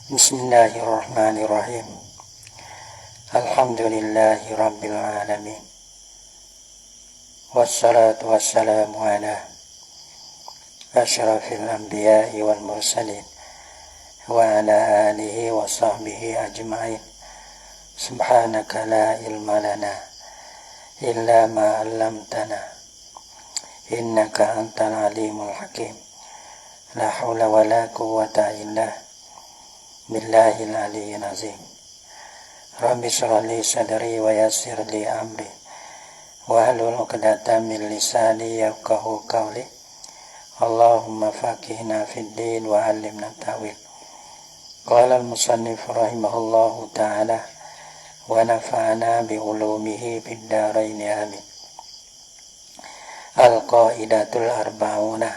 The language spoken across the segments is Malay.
Bismillahirrahmanirrahim. Alhamdulillahi rabbil alamin. Wassalatu wassalamu ala asyrafil anbiya'i wal mursalin wa ala alihi wa sahbihi ajma'in. Subhanaka la ilma lana illa ma 'allamtana innaka antal alimul hakim. La haula wa la quwwata illa billahil aliyyil azim. Rabbi shrah li sadri wa yassir li amri wa hlul 'uqdatam min lisani yafqahu qawli. Allahumma faqihna fid din wa 'allimna ta'wil. Qala al-musannif rahimahullahu ta'ala wa nafa'ana bi ulumihi fid dharain amin. Al-qaidatul arba'una,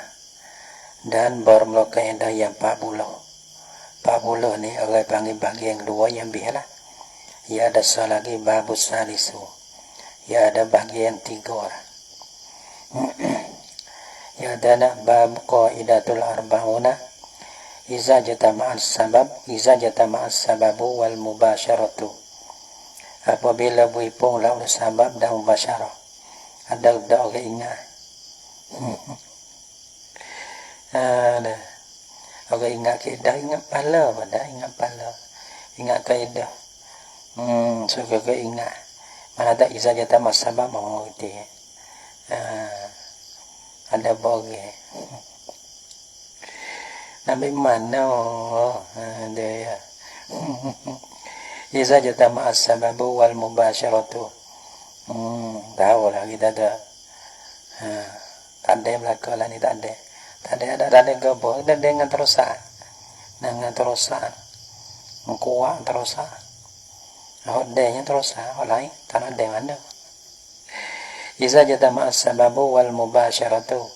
dan bermula kaidah yang 40 ni orang panggil bagian dua yang biarlah. Ya ada lagi babus salisu. Ya ada bagian 3 orang. Ya ada bab qaidatul arba'una. Iza jatama'as sababu wal mubasyaratu. Apabila berhubung lawan sabab dan mubasyarah. Ada orang ingat. Ada. Orang ingat kaidah, ingat pala pada, ingat kaidah. Suka ke ingat. Mana tak iza jata masabah mau itu. Ada boge. Nabi mana? Ada ya. Iza jata masababu wal mubasyaratu. Tahu lah kita ada. Tak ada belakang lah ni tak ada. Ada gabung dan dengan terusan, mengkuat terusan, hodenya terusan, oleh tanah ada mana? Iza jata ma'as sababu wal mubasyaratu.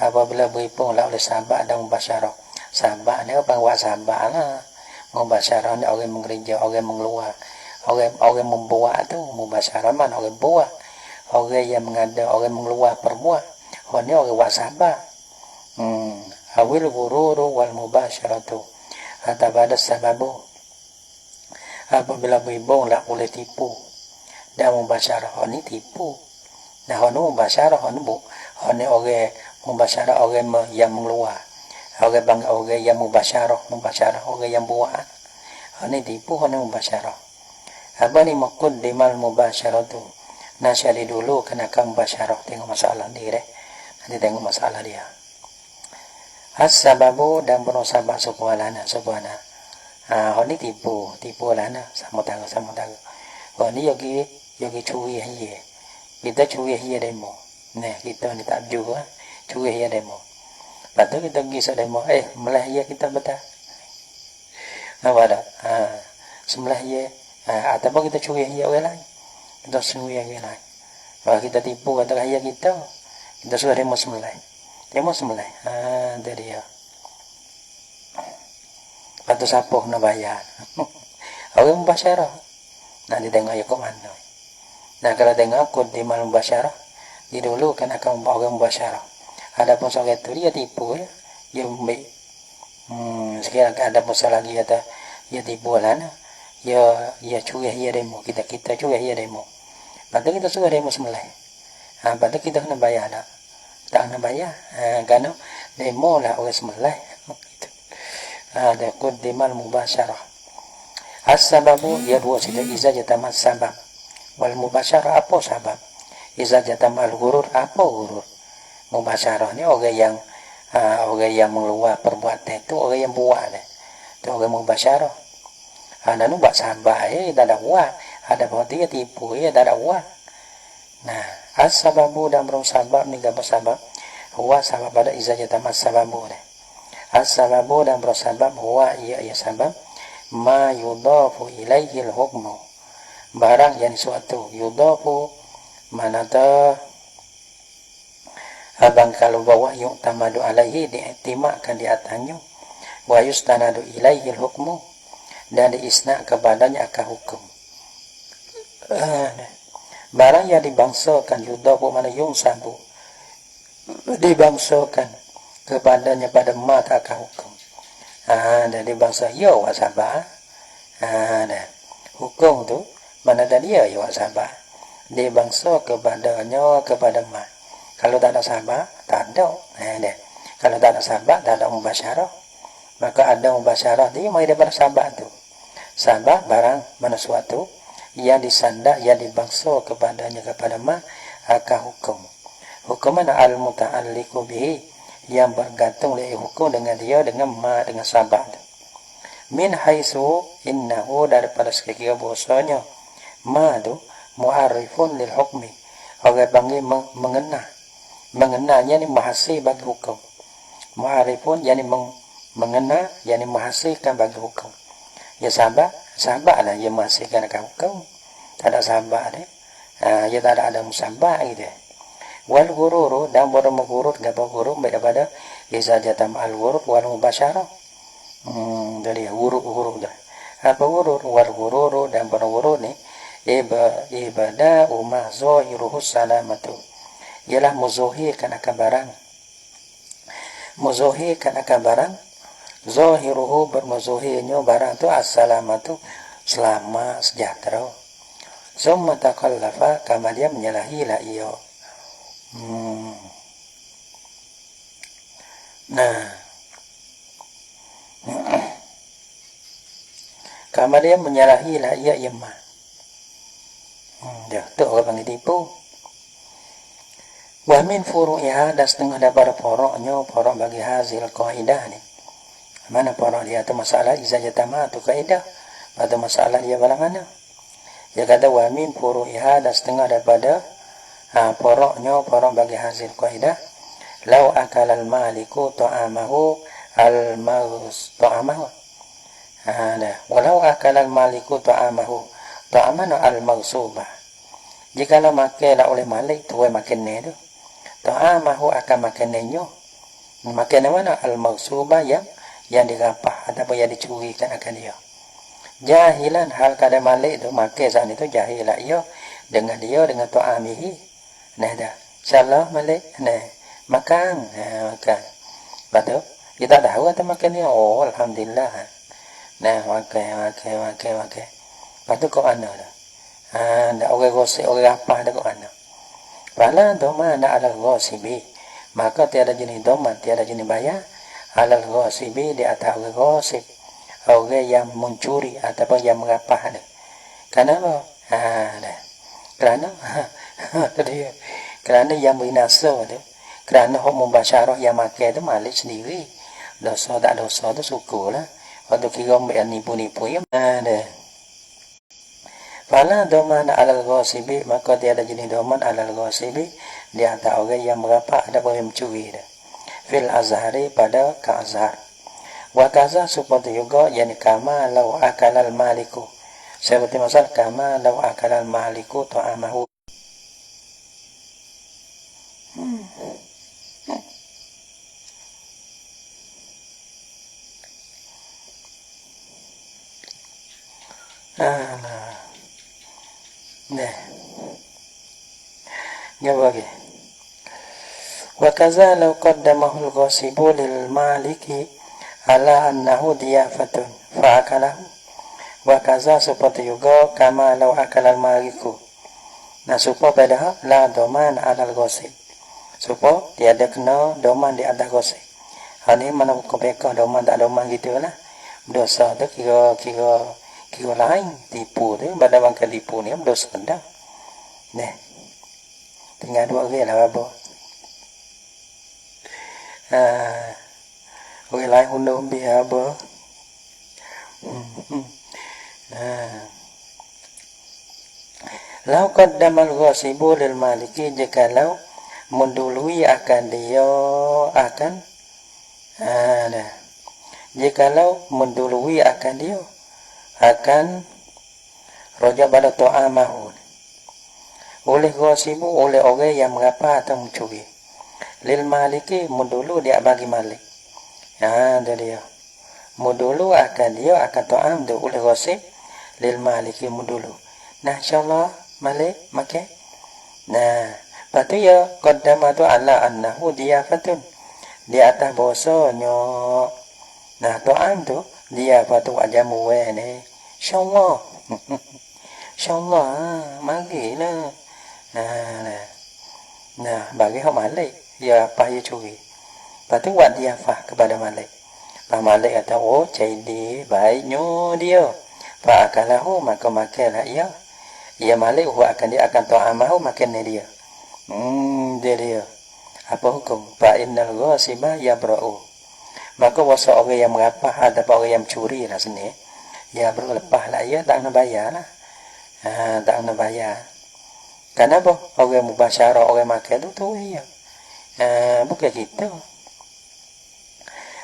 Apabila berhubung oleh sabab dan mubasyarah. Sabab ni apa buat sabab lah. Mubasyarah ni orang mengereja, orang mengeluar, orang membuat tu. Mubasyarah mana orang buat, orang yang mengada, orang mengeluar perbuat. Orang ni orang buat sabab. Awil ghururu wal mubasyaratu. Atau pada sababu. Apabila berhubung lah boleh tipu. Dan mubasyarah ni tipu. Nah ini mubasyarah ni orang mubasyarah orang yang mengeluar. Orang yang mubasyarah orang yang buat. Ini tipu ni mubasyarah. Apa ni maqaddimal mubasyaratu. Nasyali dulu kenakan mubasyarah. Tengok masalah dia. Nanti tengok masalah dia. As-sababu dan berusabah subhana. Ini tipu lana sama tahu. Ini yogi cuwi hiye. Kita cuwi hiye demo. Nah, kita ni tak juga cuwi hiye demo. Lepas kita pergi demo, melah hiye kita betul. Nampak tak? Semelah hiye, ataupun kita cuwi hiye orang lain. Kita cuwi hiye lain. Kalau kita tipu kata hiye kita suruh demo semelah. Demo semelah. Itu dia. Lepas tu siapa nak bayar? Orang mubasyarah. Nak ditengok ya kat mana. Nah kalau tengok akun di malam mubasyarah, didulukan akan orang mubasyarah. Ada pun seorang itu dia tipu ya. Dia ambil. Sekarang ada pun lagi kata dia tipu lah. Dia curi dia demo. Kita curi dia demo. Lepas tu kita suruh demo semelah. Lepas tu kita kena bayar tak? Tak kena bayar. Kerana demo lah orang semelah. Ada qaddimal mubasyarah. As-sababu ya dua sila. Iza jatamal sabab wal mubasyarah. Apa sabab? Iza jatamal ghurur. Apa ghurur? Mubasyarah ni orang yang mengeluar perbuatan itu orang yang buat itu orang mubasyarah. Ada nu buat sabab tak ada buat. Ada buat dia tipu tak ada buat. Nah, as-sababu dan berusabab ni gak bersabab. Huwa sabab pada iza jatamal sababu ni. As-sababu dan bersabab huwa ia sabab ma yudafu ilaihi al-hukmu. Barang yang suatu yudafu mana ta abang kalau bawa yu'tamadu alaihi diiktimakkan di atasnya wa yustanadu ilaihi al-hukmu dan diisnak kepadanya akan hukum. Barang yang dibangsakan yudafu mana yungsabu dibangsakan kepadanya pada mata akan hukum. Dari bangsa ya wasabah. Hukum tu mana tadi ya wasabah. Dia bangsa kepadanya kepada ma. Kalau tak ada sabar, tak ada. Kalau tak ada sabar, tak ada mubasyarah. Maka ada mubasyarah dia mai daripada sabar tu. Sabar barang mana suatu yang disandak yang dibangsa kepadanya kepada ma akan hukum. Hukum mana al-muta'alliqu bihi yang bergantung oleh hukum dengan dia dengan ma dengan sabar tu. Min haitsu innahu daripada segi bahasanya ma tu mu'arifun lil hukmi. Orang panggil mengenanya ni mahasih bagi hukum. Mu'arifun yani mengena yani mahasihkan bagi hukum. Ya sabar lah ya mahasihkan bagi hukum. Tak ada sabar dia. Ya tak ada musabar gitu. Wal ghururu dan bodoh menggurut gapa gurur daripada iza jatam al ghurur wal mubasyarah. Dari gurur dah. Apa gurur? Wal ghururu dan bodoh gurur ni ibadah umma zahiruhu salamatu. Ialah muzahirkan akan barang. Muzahirkan akan barang. Zahiruhu bermuzahirnya barang tu as-salamatu selamat sejahtera. Summa taqallafa kama dia menyalahi la ia. Kama dia menyalahi la ia imma. Tu orang panggil tipu. Wa min furu'iha dan setengah daripada poroknya, porok bagi hazil kaidah ni. Mana porok dia tu masalah iza jatama tu kaidah. Pada masalah dia balang mana? Dia kata wa min furu'iha dan setengah daripada poroknya, porok bagi hazil kaidah. Lau akalal maliku ta'amahu al-maghus ta'amahu. Walau akalal maliku ta'amahu ta'amana al-maghsubah. Jikalau makanlah oleh malik tu makan ni tu. Ta'amahu akan makanannya. Makanan mana? Al-maghsubah yang dirapah ataupun yang dicurikan akan dia. Jahilan hal kada malik tu makan saat itu jahilah ia dengan ta'amihi. Dah. Salah malik. Makan. Makan. Lepas tu kita tahu atau makan dia. Oh alhamdulillah. Makan. Lepas tu kau ana dah. Dah orang gosip orang rapah dah kau ana. Fala dhamana 'alal ghasibi. Maka tiada jenis dhaman, tiada jenis bayar 'alal ghasibi di atas orang ghasib. Orang yang mencuri ataupun yang merapah ni. Kenapa? Kerana yang binasa tu. Kerana hak mubasyarah yang makan tu malik sendiri. Dosa tak dosa tu syukurlah. Waktu kira ambil nipu-nipu ya. Fala dhaman 'alal ghasibi, maka tiada jenis dhaman 'alal ghasibi di atas orang yang merapak ataupun yang mencuri dah. Fil azhari pada ka azhar. Wa kaza seperti juga yani kama law akalal maliku. Seperti masal kama law akalal maliku ta'amahu. Jawab. Wa kaza law qaddamahu al-ghasibu lil maliki ala annahu diyafatun fa akalahu. Wa kaza seperti juga kama law akala al-maliku. Supaya pada la doman ala al-ghasib. Supaya tiada kena doman di atas ghasib. Ini mana kebeka doman tak doman gitulah. Dosa tu kira lain tipu tu pada bangkai tipu ni dosa dah. Tinggal dua orang lah apa. Orang lain undang biar apa. Lau qaddamal ghasibu lil maliki, jikalau mendului akan dia akan jikalau mendului akan dia akan roja pada ta'amahu oleh ghasibu, oleh orang yang mengapa atau mencuri. Lil maliki mendulu dia bagi malik. Dia mendulu akan dia akan ta'am tu oleh ghasib. Lil maliki mendulu. InsyaAllah malik makan. Lepas tu ya qaddama tu ala annahu diyafatun. Di atas bahasanya Nah, Tuhan tu dia patut ajar muwe ni. InsyaAllah. InsyaAllah. Marilah. Nah, bagi orang Malik, dia apa dia curi. Lepas tu buat dia fah kepada Malik. Pak Malik kata, oh, jadi baiknya dia. Pak akalahu, maka makanlah ia. Ia Malik, dia akan ta'amahu, makan dia. Dia. Apa hukum? Fa innal ghasiba yabra'u. Maka wasa orang yang merapah ataupun orang yang curi lah sini, ya berlepas lah, ia tak nak bayar lah. Tak nak bayar. Kenapa? Orang mubasyarah, orang makan tu ya. Bukan kita.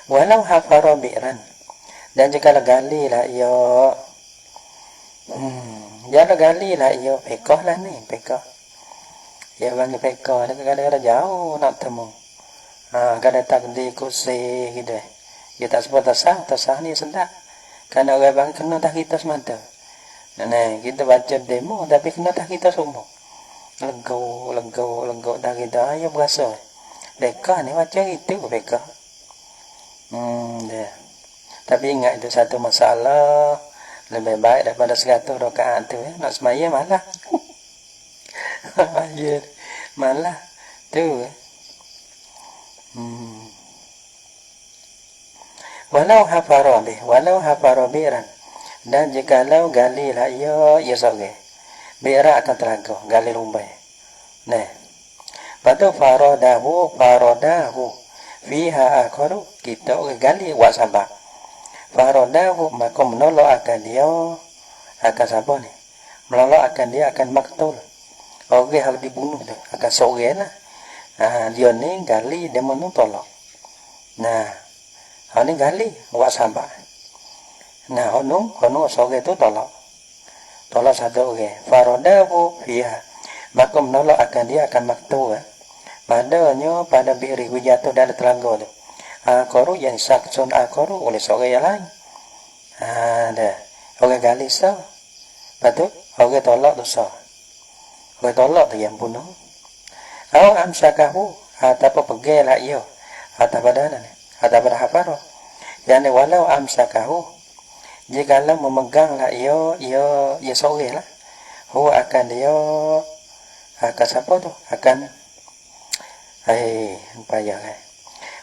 Walau hafara bi'ran. Dan jika gali lah ia, jangan gali lah ia, pekah lah ni, pekah. Ya bagi pekah, kadang-kadang jauh nak temu. Kadang takdir kursi gitu. Dia tak sebut tasah ni sedap. Kerana orang bang kena tak kita semata. Nah, kita baca demo tapi kena tak kita semua. Lengkau tak kita ayo berasa. Beka ni macam itu beka. Dia. Tapi ingat itu satu masalah lebih baik daripada 100 rakaat tu ya. Nak sembahyang malah. Malah tu. Walau hafara bi'ran. Dan jikalau gali lah ia sorge. Bi'ra akan telaga, gali lumbai. Nah. Patu faradahu fiha akharu, kita gali buat sabak. Faradahu maka menolak akan dia akan siapa ni? Menolak akan dia akan maktul. Orang harus dibunuh tu, akan sorge lah. Dia ni gali dia menolak. Nah, hal ni gali buat sabak. Nah, honung sorge tu tolak satu orang. Faradahu fiha, maka menolak akan dia akan maktul. Padanya pada bi'ri jatuh dari telaga tu. Akharu yang saksun akharu oleh sorge yang lain. Dah. Orang gali sah. Lepas tu, orang tolak tu sah. Orang tolak tu yang bunuh. Au amsakahu ataupun pegelah ia atapada hafara. Yani walau amsakahu, jikalau memeganglah ia sorge lah. Huwa akan dia akan siapa tu? Akan payah kan.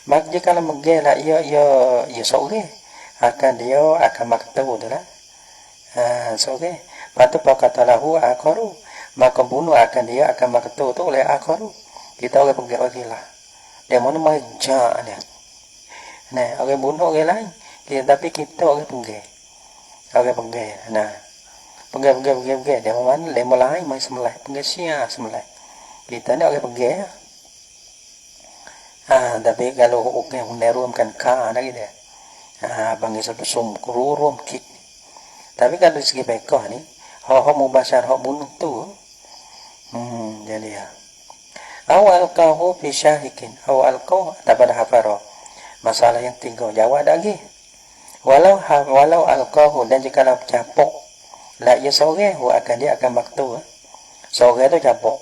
Mak jikalau megelah ia sorge, akan dia akan maktu tu lah. Sorge. Patu pakatalahu akharu, maka bunuh akan dia akan maktu tu oleh akharu. Kita orang pergi lagi lah. Dia mana majak dia. Nah, orang bunuh orang lain. Tapi kita orang pergi. Nah, pergi. Dia mana lema lain main semelai. Pergi siap semelai. Kita ni orang pergi. Tapi kalau orang menerumkan ka lagi dia. Panggil satu sumkurum kik. Tapi kalau dari segi pekah ni, hak mubasyar hak bunuh tu, jadi ya. Awal kau fi syahikin, awal kau daripada hafara. Masalah yang 3 jawab lagi. Walau alqahu, dan jika nak capok la ia sorge, akan dia akan maktu. Sorge tu capok.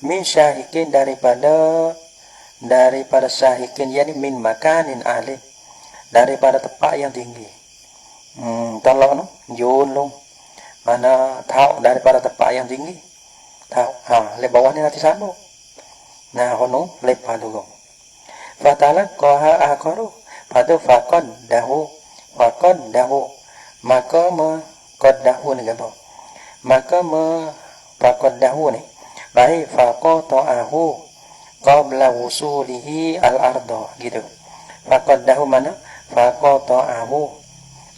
Min syahikin daripada syahikin, yani min makanin alim, daripada tempat yang tinggi. Tolong no, julung. Mana tahu daripada tempat yang tinggi. Tahu. Le bawah ni nanti sambung. Nah, hono lepas dulu. Fatalah qaha akharu. Padu faqad dahu. Maka qaddahu ni apa? Maka faqad dahu ni. Baik faqata'ahu qabla wusulihi al-arda gitu. Faqad dahu mana? Faqata'ahu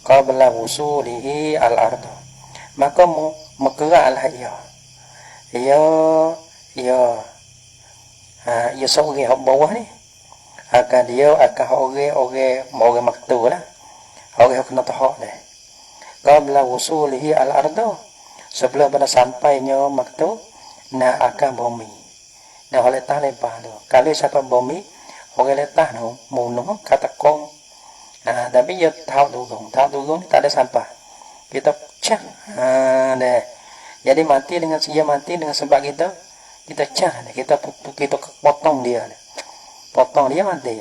qabla wusulihi al-arda. Maka mekeraklah ia. Ia sorge hak bawah ni. Akan dia akan orang maktu lah. Orang kena tahak dah. Qabla wusulihi al-arda. Sebelum pada sampainya maktu, nak akan bumi. Nah, oleh tah lepas tu. Kalau siapa bumi, orang letak tu, munuh kata kong. Tapi dia tahu dugong tak ada sampah. Kita cah. Dah. Jadi mati dengan sebab kita cah, kita potong dia. Potong dia mati.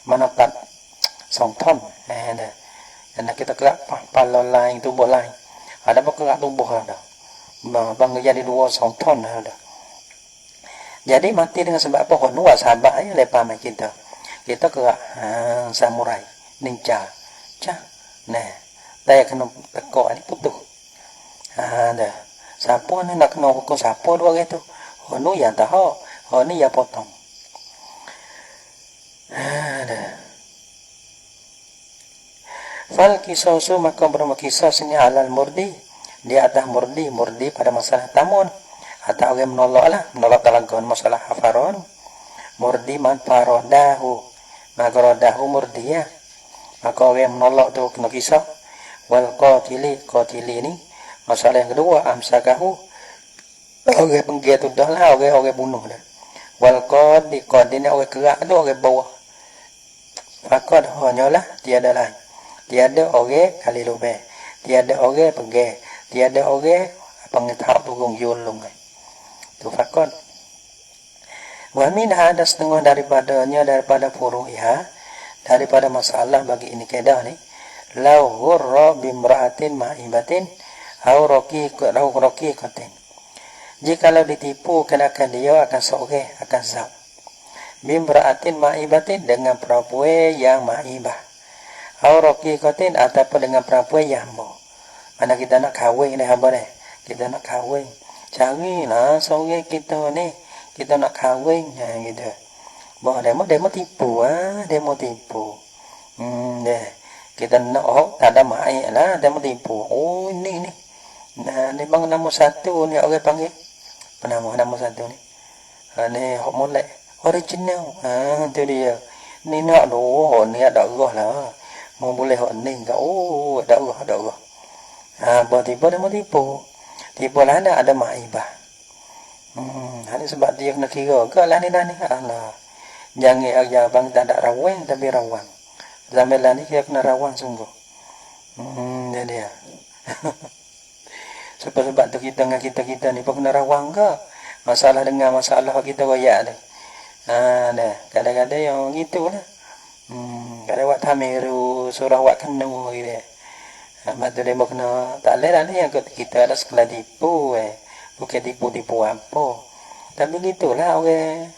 Mana tak 2 ton. Dan kita gerak kepala lain, tubuh lain. Ada apa gerak tubuh ada. Bang jadi 2 ton ada. Jadi mati dengan sebab apa? Honua sahabat aja lepas main kita. Kita gerak samurai, ninja. Nah, saya kena tekuk ni putus. Dah. Siapa ni nak kena hukum siapa dua gitu? Honu yang tahu, honu yang potong. Dah. Fal kisasu maka bermakisasnya alal murdi di atas murdi pada masalah tamun atau orang menolak talagon masalah hafaron murdi man parodahu maka rodahu murdi ya maka orang menolak tu kena kisah wal qatili ni masalah yang kedua amsakahu orang penggil tu dah lah orang bunuh dah wal qadi ni orang kerak tu orang bawah fakad hanyalah tiada lain. Tiada orang kali lebih. Tiada orang pergi. Tiada orang pengetahuan turun yulung. Itu fakon. Wa min ada setengah daripada furu'iha. Daripada masalah bagi ini kedah ni. Lau hurra bimra'atin ma'ibatin. Au roki katin. Jikalau ditipu kenakan dia akan seorang akan zab. Bimra'atin ma'ibatin dengan perempuan yang ma'ibah. Auroki kotin ataupun dengan perempuan yang mau. Mana kita nak kahwin ni hamba ni. Kita nak kahwin. Carilah seorang kita ni. Kita nak kahwin. Gitu. Bahawa demo tipu. Demo tipu. Kita nak tak ada main lah. Demo tipu. Oh ni. Nah, ni bang nombor 1 ni orang panggil. Apa nama 1 ni? Ni hok molek. Original. Tu dia. Ni nak doh. Ni ada roh lah. Mau boleh hok ni enggak ada Allah. Berarti dia mau tipu lah ada maibah. Ini sebab dia kena kira ke lah ni Allah. Jangan aja bang tak ada rawang tapi rawang. Zaman lah ni dia kena rawang sungguh. Dia. Sebab tu kita dengan kita ni pun kena rawang ke? Masalah kita royak dah. Dah. Kadang-kadang yang gitulah. Kalau buat tamiru surah buat kena gitu. Lepas tu dia kena tak boleh lah ni yang kita ada sekolah tipu bukan tipu-tipu apa. Tapi gitulah orang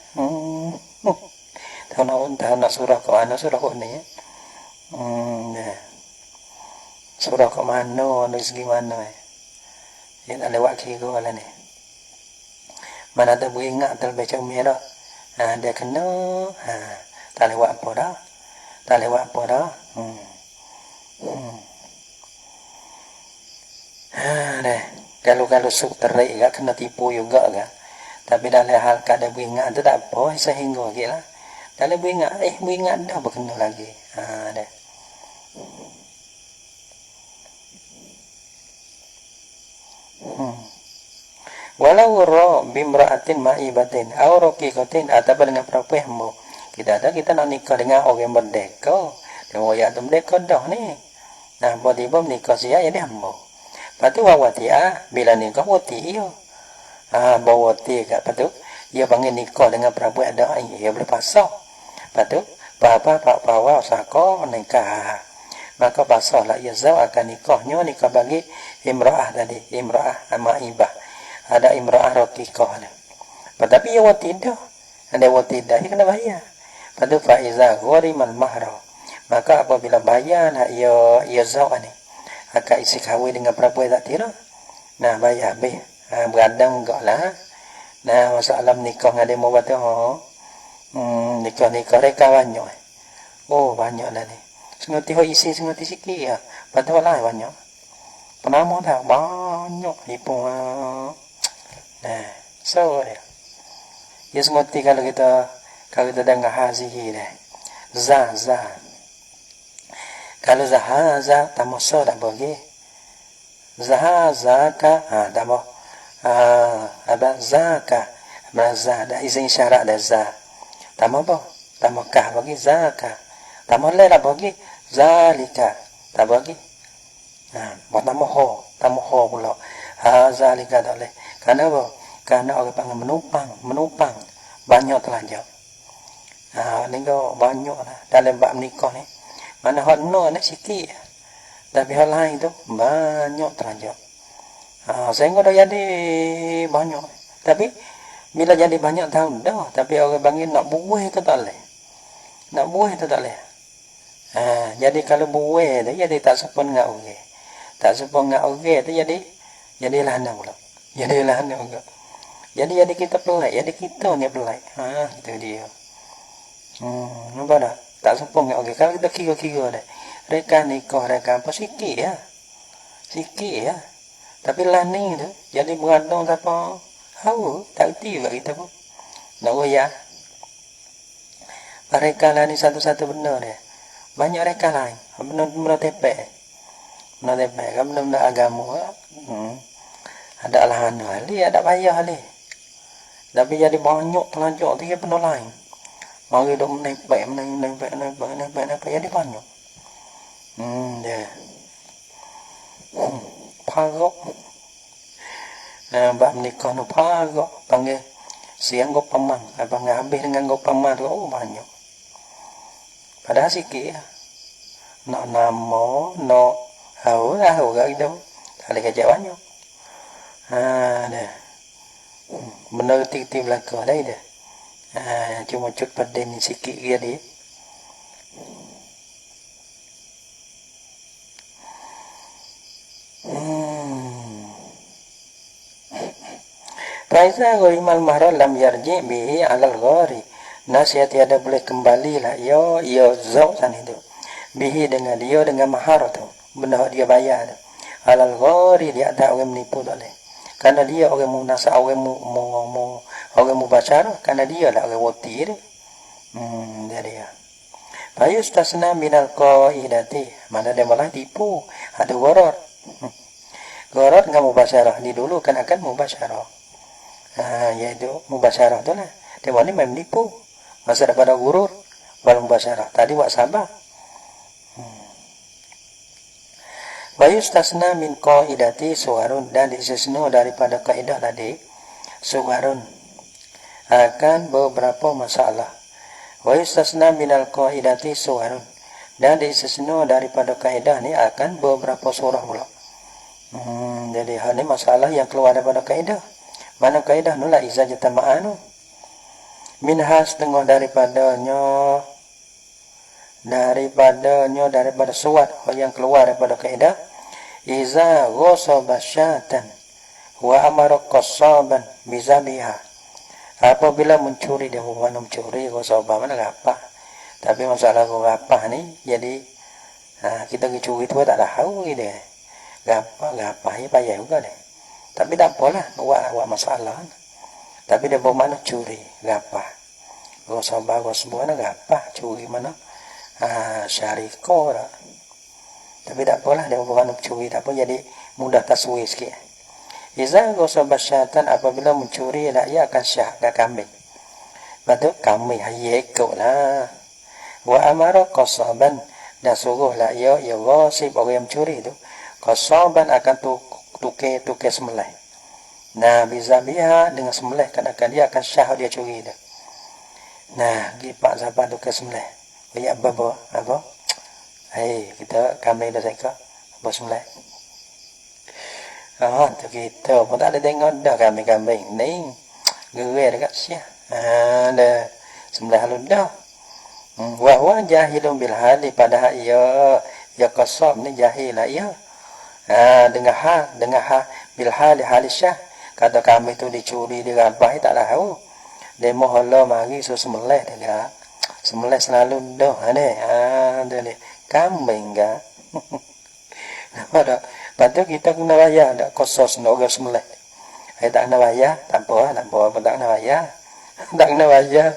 tahu nak surah ke mana surah ke ni surah ke mana dari segi mana dia tak lewat kira lah ni. Mana tak boleh ingat terbaca merah dia kena tak lewat apa dah. Tak lewat apa dah. Kalau suk terik kan kena tipu juga kan. Tapi dalam hal kada beringat tu tak apa sehingga gila. Dalam beringat dah berkena lagi. Dah. Walau ra bimra'atin ma'ibatin aw raqiqatin ataupun dengan perempuan hamba. Kita nak nikah dengan orang merdeka. Dia royak tu merdeka dah ni. Nah, tiba-tiba menikah siap jadi hamba. Lepas tu wawati'ah, bila nikah wati ia. Bawa wati kat lepas tu, ia panggil nikah dengan perempuan ada, ia boleh pasang. Lepas tu, Papa saka nikah. Maka pasang lah ia zau akan nikah bagi imra'ah tadi. Imra'ah ma'ibah. Ada imra'ah raqiqah ni. Tetapi ia wati dah. Ada wati dah, ia kena bayar. Lepas tu fa'iza gharimal mahra. Maka apabila bayar nak ia zau ni. Akak isi kahwin dengan perempuan tak tira. Nah bayar habis. Beradang enggak lah. Nah masalah nikah dengan dia mau buat nikah reka banyak. Oh banyak lah ni. Sengerti isi sengerti sikit ya. Betul lah banyak. Penama tak banyak hipung. Nah so ya. Ya sengerti kalau kita dengar hazi dah. Za. Kalau zahaza tamoso tak bagi. Zahazaka tamo ada zaka. Ada izin syarat dah za. Tamo apa? Tamo kah bagi zaka. Tamo le lah bagi zalika. Tak bagi. Buat tamo ho pula. Zalika tak boleh. Karena apa? Karena orang panggil menumpang. Banyak telanjang. Ni kau banyak lah dalam bab nikah ni. Mana hot no ni sikit. Tapi hal lain tu banyak terlanjur. Sehingga dah jadi banyak. Tapi bila jadi banyak tahun dah. Tapi orang panggil nak buih tu tak boleh. Nak buih tu tak boleh. Jadi kalau buih tu jadi tak sepun ngak orang. Tak sepun ngak orang tu jadi lahana pula. Jadi lahana pula. Jadi kita pelik. Jadi kita ni pelik. Itu dia. Nampak tak? Tak sepun ngak orang. Kalau kita kira-kira dah. Reka nikah, reka apa sikit ya. Sikit ya. Tapi lah ni tu, jadi beradong siapa. Tahu, tak erti juga kita pun. Nak royak. Reka lah ni satu-satu benda dia. Banyak reka lain. Benda tepek. Benda tepek. Kan benda agama. Ada alahan hali, ada payah hali. Tapi jadi banyak terlanjur tu ya benda lain. Mari duk menepek. Jadi banyak. Dia. Parok. Bab nikah nu parok. Panggil siang go pamang. Abang habis dengan go pamang tu. Banyak. Padahal sikit ya. Nak nama. Nak hau kat kita. Tak boleh kajak banyak. Dia. Benda reti-reti belakang dah dia. Cuma cut pada ni sikit dia dia. Faizah ghorimal mahra lam yarji bihi alal ghari. Nasihat tiada boleh kembali lah. Yo zau sana itu. Bihi dengan dia dengan mahar tu. Benda dia bayar tu. Alal ghari dia tak orang menipu tak boleh. Karena dia orang mu nasa, orang mu bacara. Karena dia lah orang wati dia. Dia. Fayus tasna minal qaidati. Mana dia malah tipu. Ada gharar. Gharar dengan mubasyarah. Ni dulu kan akan mubasyarah. Iaitu mubasyarah tu lah. Dia ni memang menipu. Masa daripada gurur. Baru mubasyarah. Tadi buat sabar. Bayus tasna min qaidati suwarun. Dan disesno daripada kaidah tadi. Suwarun. Akan beberapa masalah. Bayus tasna minal qaidati suwarun. Dan disesno daripada kaidah ni akan beberapa surah pula. Jadi hal ni masalah yang keluar daripada kaidah. Mana kaidah nula iza jatama'anu. Minhas tengah daripadanya suat yang keluar daripada kaidah. Iza ghasaba syatan wa amara qassaban bizabiha. Apabila mencuri dia bukan mencuri ghasaba mana gapah. Tapi masalah gapah ni jadi kita curi tu tak tahu dia. Gapah ya payah juga deh. Tapi tak apalah, buat masalah. Tapi dia bermakna curi, gapah. Ghasabah mana gapah, curi mana? Syarikah. Tapi tak apalah, dia bermakna curi, tak apa, jadi mudah taswir sikit. Iza ghasabah syatan apabila mencuri, ia akan syah, kat kambing. Lepas kambing, ikut lah. Wa amara qasaban, dan suruhlah ia ghasib, orang yang mencuri tu. Qasaban akan tukar sembelih. Nah, bizabiha dengan sembelih kadang-kadang dia akan syah dia curi dia. Nah, gipak sahabat tukar sembelih. Banyak apa? Kita kambing dah seka. Apa sembelih? Tu kita pun tak ada tengok dah kambing-kambing ni. Gerai dekat syah. Dah sembelih halus dah. Wa jahilun bil hali padahal ia qasab ni jahil lah ia. Dengan ha bil hali syah kata kami tu dicuri dirabah tak tahu dia mohon mari sembelih dia sembelih selalu dah ni kambing ga pada patut kita kena bayar dak khusus nak orang sembelih tak kena bayar tak apa tak kena bayar tak kena bayar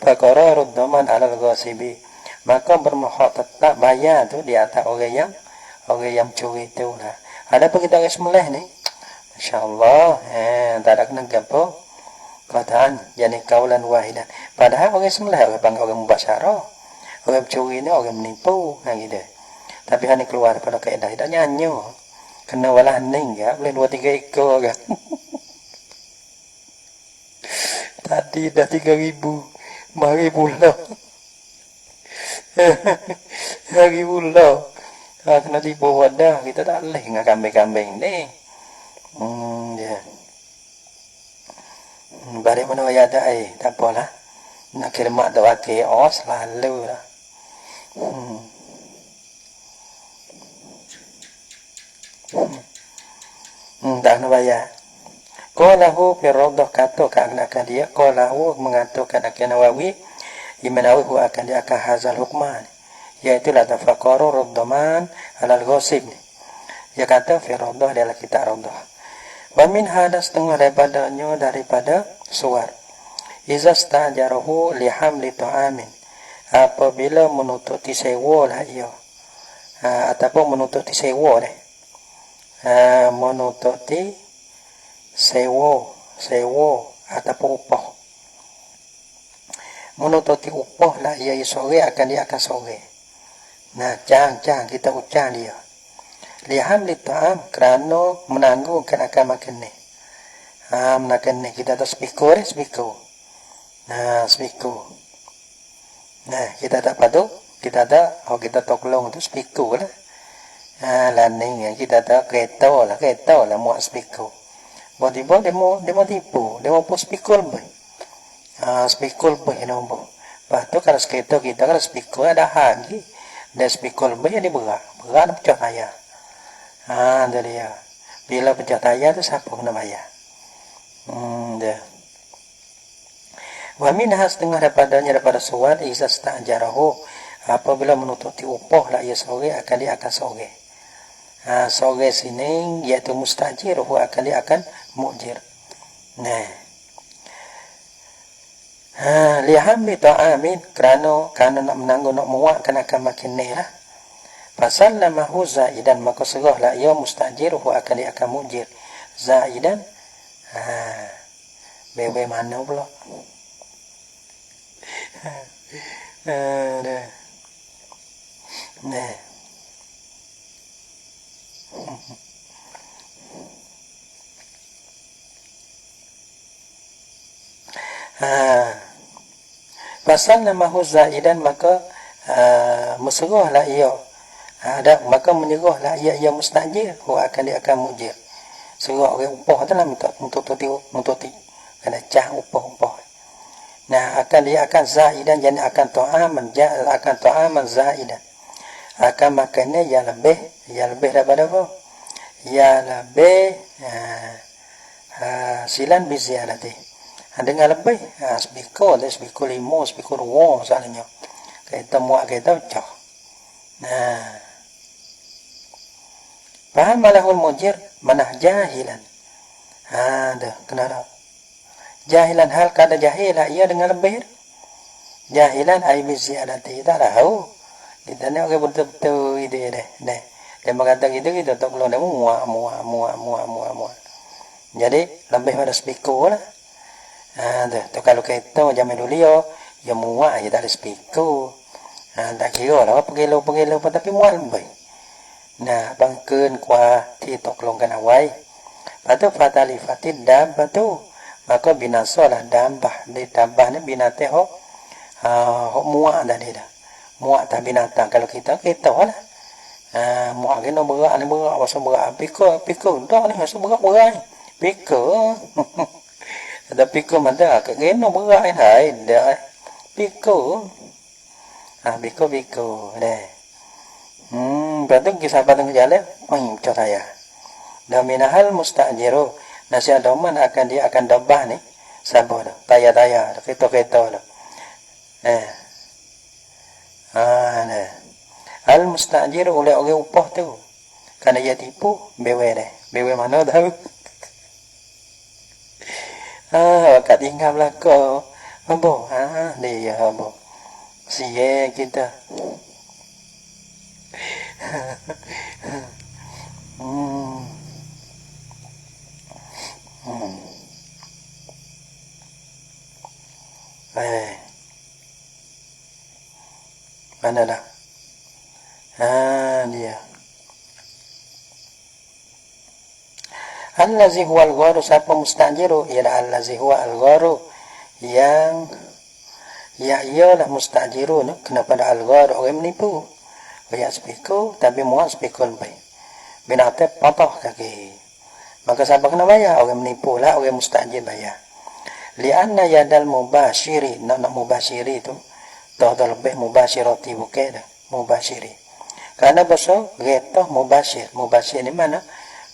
perkara ruddaman alal ghasibi maka bermohon tetap bayar tu di atas orang yang curi itu lah. Ada apa kita sembelih ni? Masya-Allah, tak ada kena gapo. Kataan jadi kaulan wahidan. Padahal orang sembelih orang panggil orang mubasyarah. Orang curi ni orang menipu gitu. Tapi hanya keluar daripada kaedah tidak nyanyo. Kena walah ning ya, boleh 2-3 ekor kan. Tadi dah 3,000. Mari pula. Lagi pula kena tipu wadah, kita tak boleh dengan kambing-kambing ni. Ya. Balik mana ayat tak tak apalah. Nak kirmat tak pakai selalu lah. Tak kena bayar. Qalahu fi rawdah kata akan dia qalahu mengatakan akan Nawawi Imam Nawawi akan dia akan hazal hukman, iaitu la tafaqaru raddaman alal ghasib. Dia kata fi rawdah adalah kitab rawdah. Wa min hada setengah daripada suar. Iza stajarahu li hamli ta'amin, apabila menututi sewa lah ia, ataupun menututi sewa deh, menututi sewa ataupun upah, menututi upah lah ia sore akan dia akan sore. Nah, jangan kita ucap dia li hamli ta'am, kerana menanggungkan akan makan ni. Makan ni kita tak speaker. Speaker. Nah, kita tak patut, kita tak, kita tolong tu speaker lah. Laning kita tak kereta lah muat speaker. Tiba-tiba dia mau tipu, dia mau pun speaker lebih. Speaker lebih nombor. Lepas tu kalau kereta kita kalau speaker ada lagi, dan speaker lebih dia berat nak pecah tayar. Tu dia. Bila pecah tayar tu siapa kena bayar? Dia. Wa minha setengah daripada suat isa stajarahu, apabila menututi upah lah ia sore akan dia akan sore. Sore sini iaitu mustajir, akan dia akan mujir. Nah, lihamli ta'amin, kerana nak menanggung nak muak kena akan makin ni lah. Pasal namahu zaidan, maka serahlah ia mustajir, akan dia akan mujir. Zaidan, bebe mana pula? Nah. Pasal namahu zaidan, maka meserahlah ia, maka menyerahlah ia mustajir, akan dia akan mujir. Serah orang upah tu lah menututi kena cah upah. Nah, dia akan zaidan, jadi akan ta'aman zaidan, akan makannya yang lebih daripada apa? Yang lebih silan biziadati, dengan lebih speaker 5, speaker 2 misalnya, kita muak kita pecah. Nah, faham malahul mujir manah jahilan. Dah kena dah. Jahilan hal kada jahil ia dengan lebih. Jahilan ai biziadati, tak tahu. Kita ni orang betul-betul ide deh. Dia berkata gitu kita tak perlu dia muak. Jadi lebih pada speaker lah. Tu kalau kita zaman dulu ya muak je tak ada speaker. Tak kira lah pergilu tapi muak lebih. Nah, bangkeun kuah ti tolongkan awai. Patu fatali fatid dam patu, maka binasa lah dambah. Ditambah ni binatang hok muak dah dia dah. Muak tak binatang. Kalau kita lah. Muak kena berat masa berat. Pikir tak ni masa berat. Pikir. Ada pikir mana kena berat ni hai dah. Pikir. Pikir dah. Berarti kisah patang jalan, macam saya. Dan minahal mustajiru, nasihat doman dia akan dobah ni, sabar dah, taya, kereta dah. Al mustajiru oleh orang upah tu, kerana dia tipu, bewe mana tahu. Kat tinggal belakang, apa? Dia apa? Siye kita. Mana dah? Dia. Allazi huwa al-gharu, siapa mustajiru ialah allazi huwa al-gharu yang ialah mustajiru, kenapa ada al-gharu orang menipu. Banyak spikul, tapi muat spikul baik. Binatang patah kaki. Maka siapa kena bayar? Orang menipu lah, orang mustajil bayar. Lianna yadal mubashiri, nak mubashiri tu, tak lebih mubashirati bukan dah, mubashiri. Karena bahasa reta mubashir, mubashir ni mana?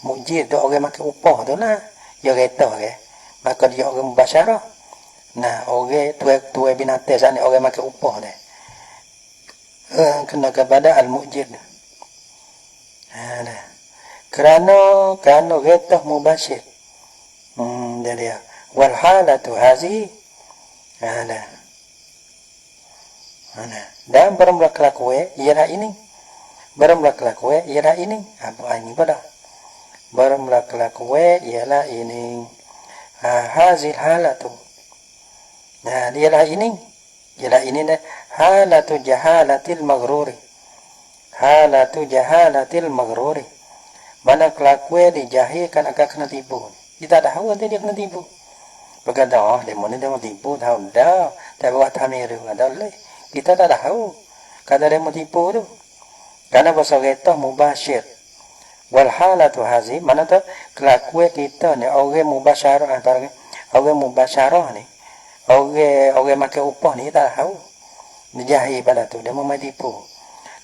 Mujir tu orang makan upah tu lah, dia reta ke. Maka dia orang mubasyarah. Nah, orang tuai binatang sana orang makan upah dah. Kena kepada al-mujir. Nah. Kerana reta mubashir. Dia wal halatu hazi ada dan bermula kelakuan ialah ini bermula kelakuan ialah ini apa ini pada bermula kelakuan ialah ini hazil halatu nah ialah ini dah halatu jahalatil maghruri mana kelakuan dijahilkan akan kena tipu kita tahu nanti dia kena tipu. Berkata, dia mana dia mau tipu, tahu dah. Tapi buat tamiru, ada leh. Kita tak tahu. Kata dia mau tipu tu. Karena bahasa kita mubashir. Walhalatu hazi, mana tu kelakuan kita ni, orang mubasyarah, orang mubasyarah ni, orang makan upah ni, kita tahu. Dia jahil pada tu, dia mau tipu.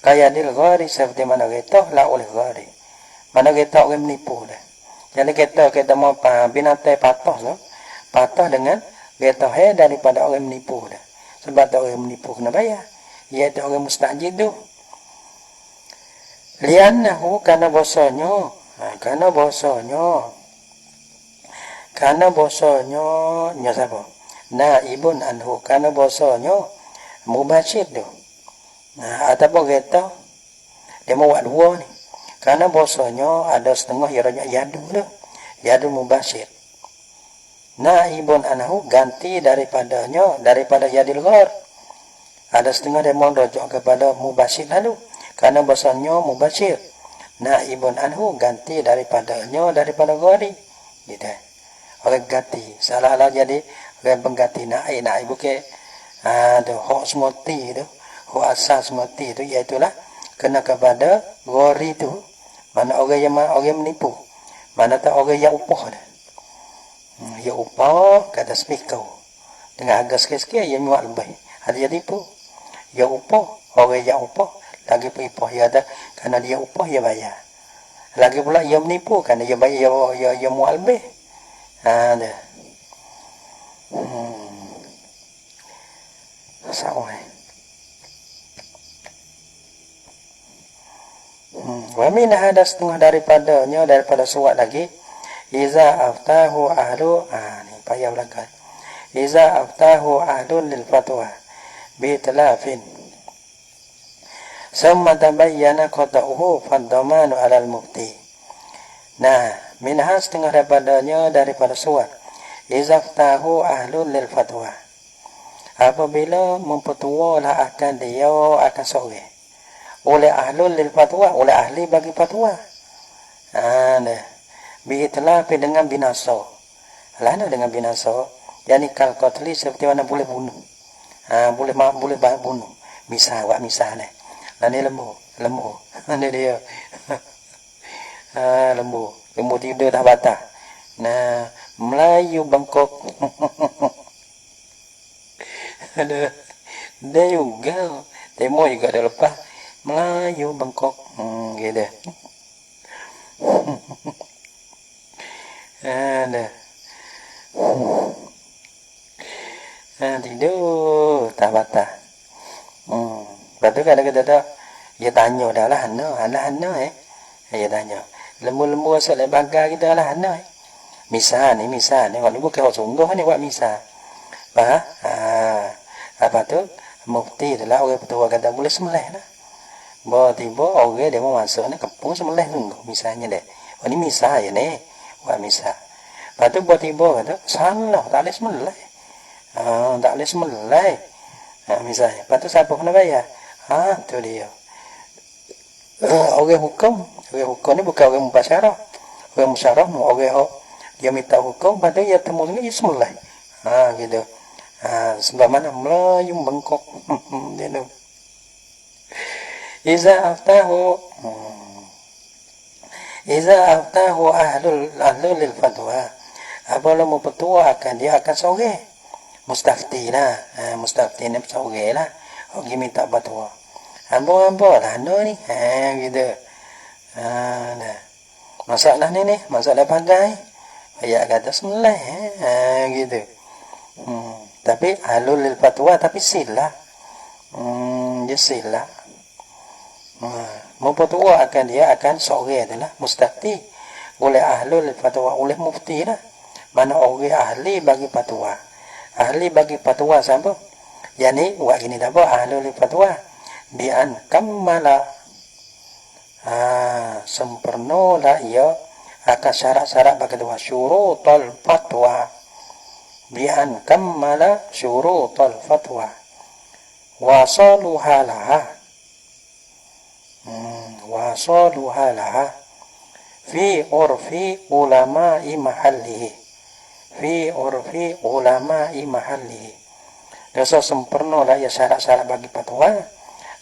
Kayak dia gari, seperti mana kita, lah oleh gari. Mana kita orang menipu dah. Jadi kita mau binatang patah dengan kita daripada orang menipu dah. Sebab orang menipu kena bayar. Iaitu orang mustajid tu. Liannahu karena bosonyo nya siapa? Naibun anhu karena bosonyo mubashir tu. Nah, ataupun kita dia mau buat dua ni. Karena bosonyo ada setengah yadu tu. Yadu mubashir. Naibun anhu ganti daripada yadil ghar. Ada setengah dia mau rujuk kepada mubashir lalu. Karena bahasanya mubashir. Naibun anhu ganti daripada ghari. Gitu. Orang ganti. Salah-salah jadi orang pengganti naib bukan. Tu hak semati tu. Hak asas semati tu. Iaitulah kena kepada ghari tu. Mana orang yang menipu. Mana tak orang yang upah dah. Ya upah kata speaker dengan harga sikit-sikit yang muat lebih ada jadi tipu ya upah orang yang upah lagi upah ya ada kerana dia upah dia bayar lagi pula dia menipu kerana dia bayar dia muat lebih ada sama wa min ada setengah daripada surat lagi Iza aftahu ahlu ni payah belakang. Iza aftahu ahlu lil fatwa bi talafin. Summa tabayyana qata'uhu fad-damanu 'ala al-mufti. Nah, minha setengah daripada suat. Iza aftahu ahlu lil fatwa. Apabila mempetualah akan dia akan sore. Oleh ahlu lil fatwa, oleh ahli bagi fatwa. Nah. Biitlafi dengan binasa. Lana dengan binasa. Yani kal qatli seperti mana boleh bunuh. Boleh bunuh. Misal ni. Lani lembu. Ini dia. Lembu tidur dah batah. Nah, Melayu Bangkok. Ada. Dia juga. Temo juga ada lepas. Melayu Bangkok. Gitu. Ada. Tidur tak batah. Lepas tu kata dia tanya dah lah hana dia tanya lembu-lembu asal dari bagar kita lah hana misal ni kalau ni bukan sungguh ni buat misal apa tu mufti adalah orang petua kata boleh sembelih lah tiba orang dia mau masuk ni kepung sembelih sungguh misalnya deh ni misal je ni buat misal. Lepas tu buat tiba kata, salah, tak boleh sembelih. Tak boleh sembelih. Misalnya. Lepas tu siapa kena bayar? Tu dia. Orang hukum ni bukan orang mubasyarah. Orang mubasyarah, orang dia minta hukum, lepas tu dia temu dengan dia sembelih. Gitu. Sebab mana Melayu Bangkok. Dia tu. Iza aftahu ahlul fatwa, apabila mau petua akan dia akan soge mustafti lah, mustafti ni soge lah, pergi minta fatwa. Ambo lah no ni, gitu. Nah, masalah ni masalah pagai, ayat kata semulai, gitu. Tapi ahlul fatwa tapi sila, dia sila. Mau fatwa akan dia akan soge adalah mustafti oleh ahlul fatwa, oleh mufti lah. Mana orang ahli bagi fatwa, ahli bagi fatwa siapa? Yani buat gini dah apa ahlul fatwa bi an kammala, sempurna lah ia akan syarat-syarat bagi dua syurutul fatwa, bi an kammala syurutul fatwa wasaluha laha, wasaluha laha fi urfi ulama'i mahallihi, fi urfi ulama'i mahallihi. Dosa sempurna lah ia syarat-syarat bagi fatwa,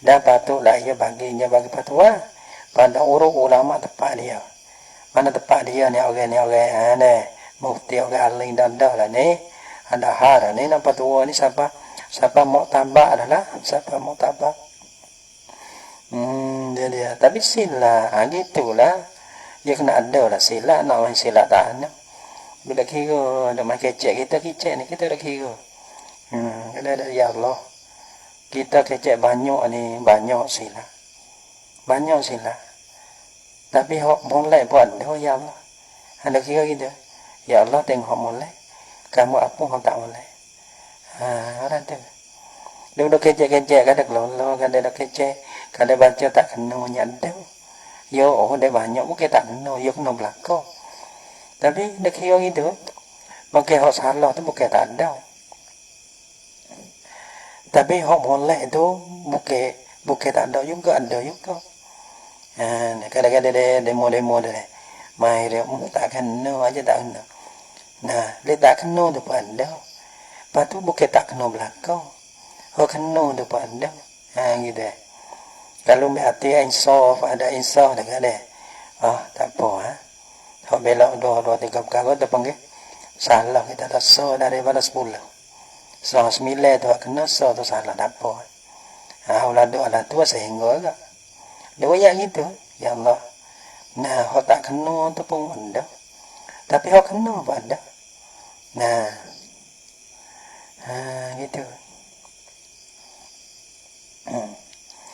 dan patutlah ia baginya bagi fatwa pada urut ulama tempat dia. Mana tempat dia ni orang ni mufti orang alim dan dah lah ni, ada hal ni nampak fatwa ni siapa mau tabak adalah siapa mau tabak. Dia tapi sila gitulah dia kena ada lah sila, nak main sila tak ada. Bila kira ada main kecek ni kita dah kira. Ada ya Allah, kita kecek banyak ni, banyak sila, tapi hok mulai buat dah ya Allah. Ada kira gitu, ya Allah tengok mulai, kamu apa hok tak mulai. Orang tu dia kecek kadang lolo, kadang kecek, kadang baca tak kena nyadar. Yo, dia banyak bukan tak kena, yo kena belakang. Tapi dia kira gitu, bukan hok salah tu bukan tak ada. Tapi hok molek tu bukan tak ada juga. Kadang-kadang demo dia mai dia tak kena aja tak kena. Nah, dia tak kena tu pun ada. Lepas tu bukan tak kena belakang. Hok kena tu pun ada. Gitu. Kalau hati insaf, ada insaf dekat dia. Tak apa. Hok belok 2 3 perkara tu panggil salah, kita tak sah daripada 10. 9 tu kena sah tu salah tak apa. Ulah doa lah tu sehingga agak. Dia wayak gitu. Ya Allah. Nah, hok tak kena tu pun ada. Tapi hok kena pun ada. Nah. Gitu.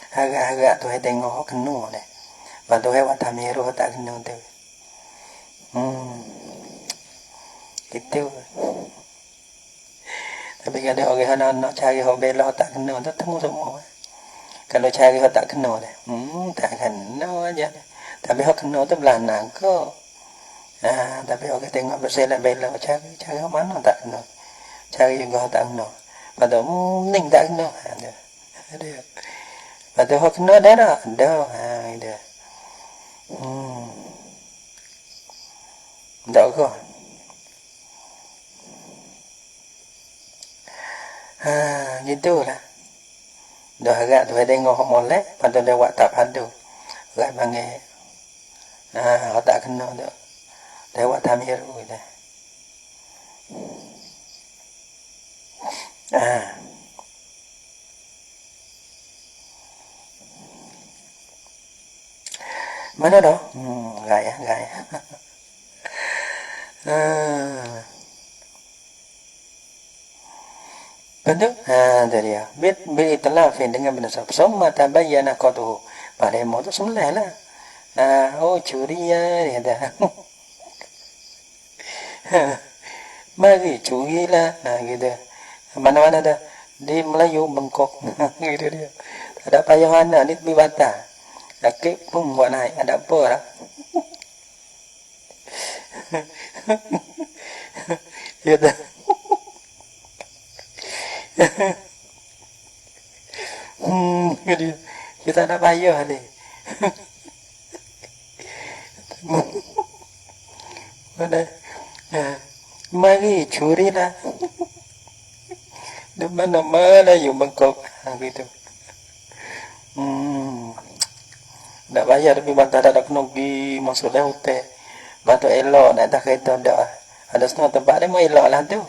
Agak-agak tu tengok hok kena deh. Lepas tu buat tamiru tak kena tu. Gitu. Tapi kalau orang nak cari hok bela tak kena tu temu semua. Kalau cari hok tak kena dah. Tak kena aja. Tapi hok kena tu belanang ke. Tapi orang tengok berselat bela cari hok mana tak kena. Cari juga hok tak kena. Pada ning tak kena. Ada. Pada hok kena dah dah. Ada. Tak ke? Gitulah. Dah agak tu tengok hok molek, pada dia buat tak padu. Agak panggil. Hok tak kena tu. Dia buat tamiru dah. Mana dah? Gaya. Betul? Tadi ya. Bil itulah dengan benda sebab. Semua tabayyana qatuhu. Pada mau tu semula lah. Curi ya. Dia dah. Mari curi lah. Gitu. Mana-mana dah. Di Melayu bengkok. Gitu dia. Ada payah anak ni pergi batal. Laki pun buat naik. Ada apa lah. Dia dah. Kita nak payah ni. Mari curi lah. Di mana-mana you bengkok. Gitu. Nak bayar tapi bantah dak kena pergi maksudnya hotel. Bantah elok nak tak kereta dak. Ada setengah tempat dia mau elok lah tu.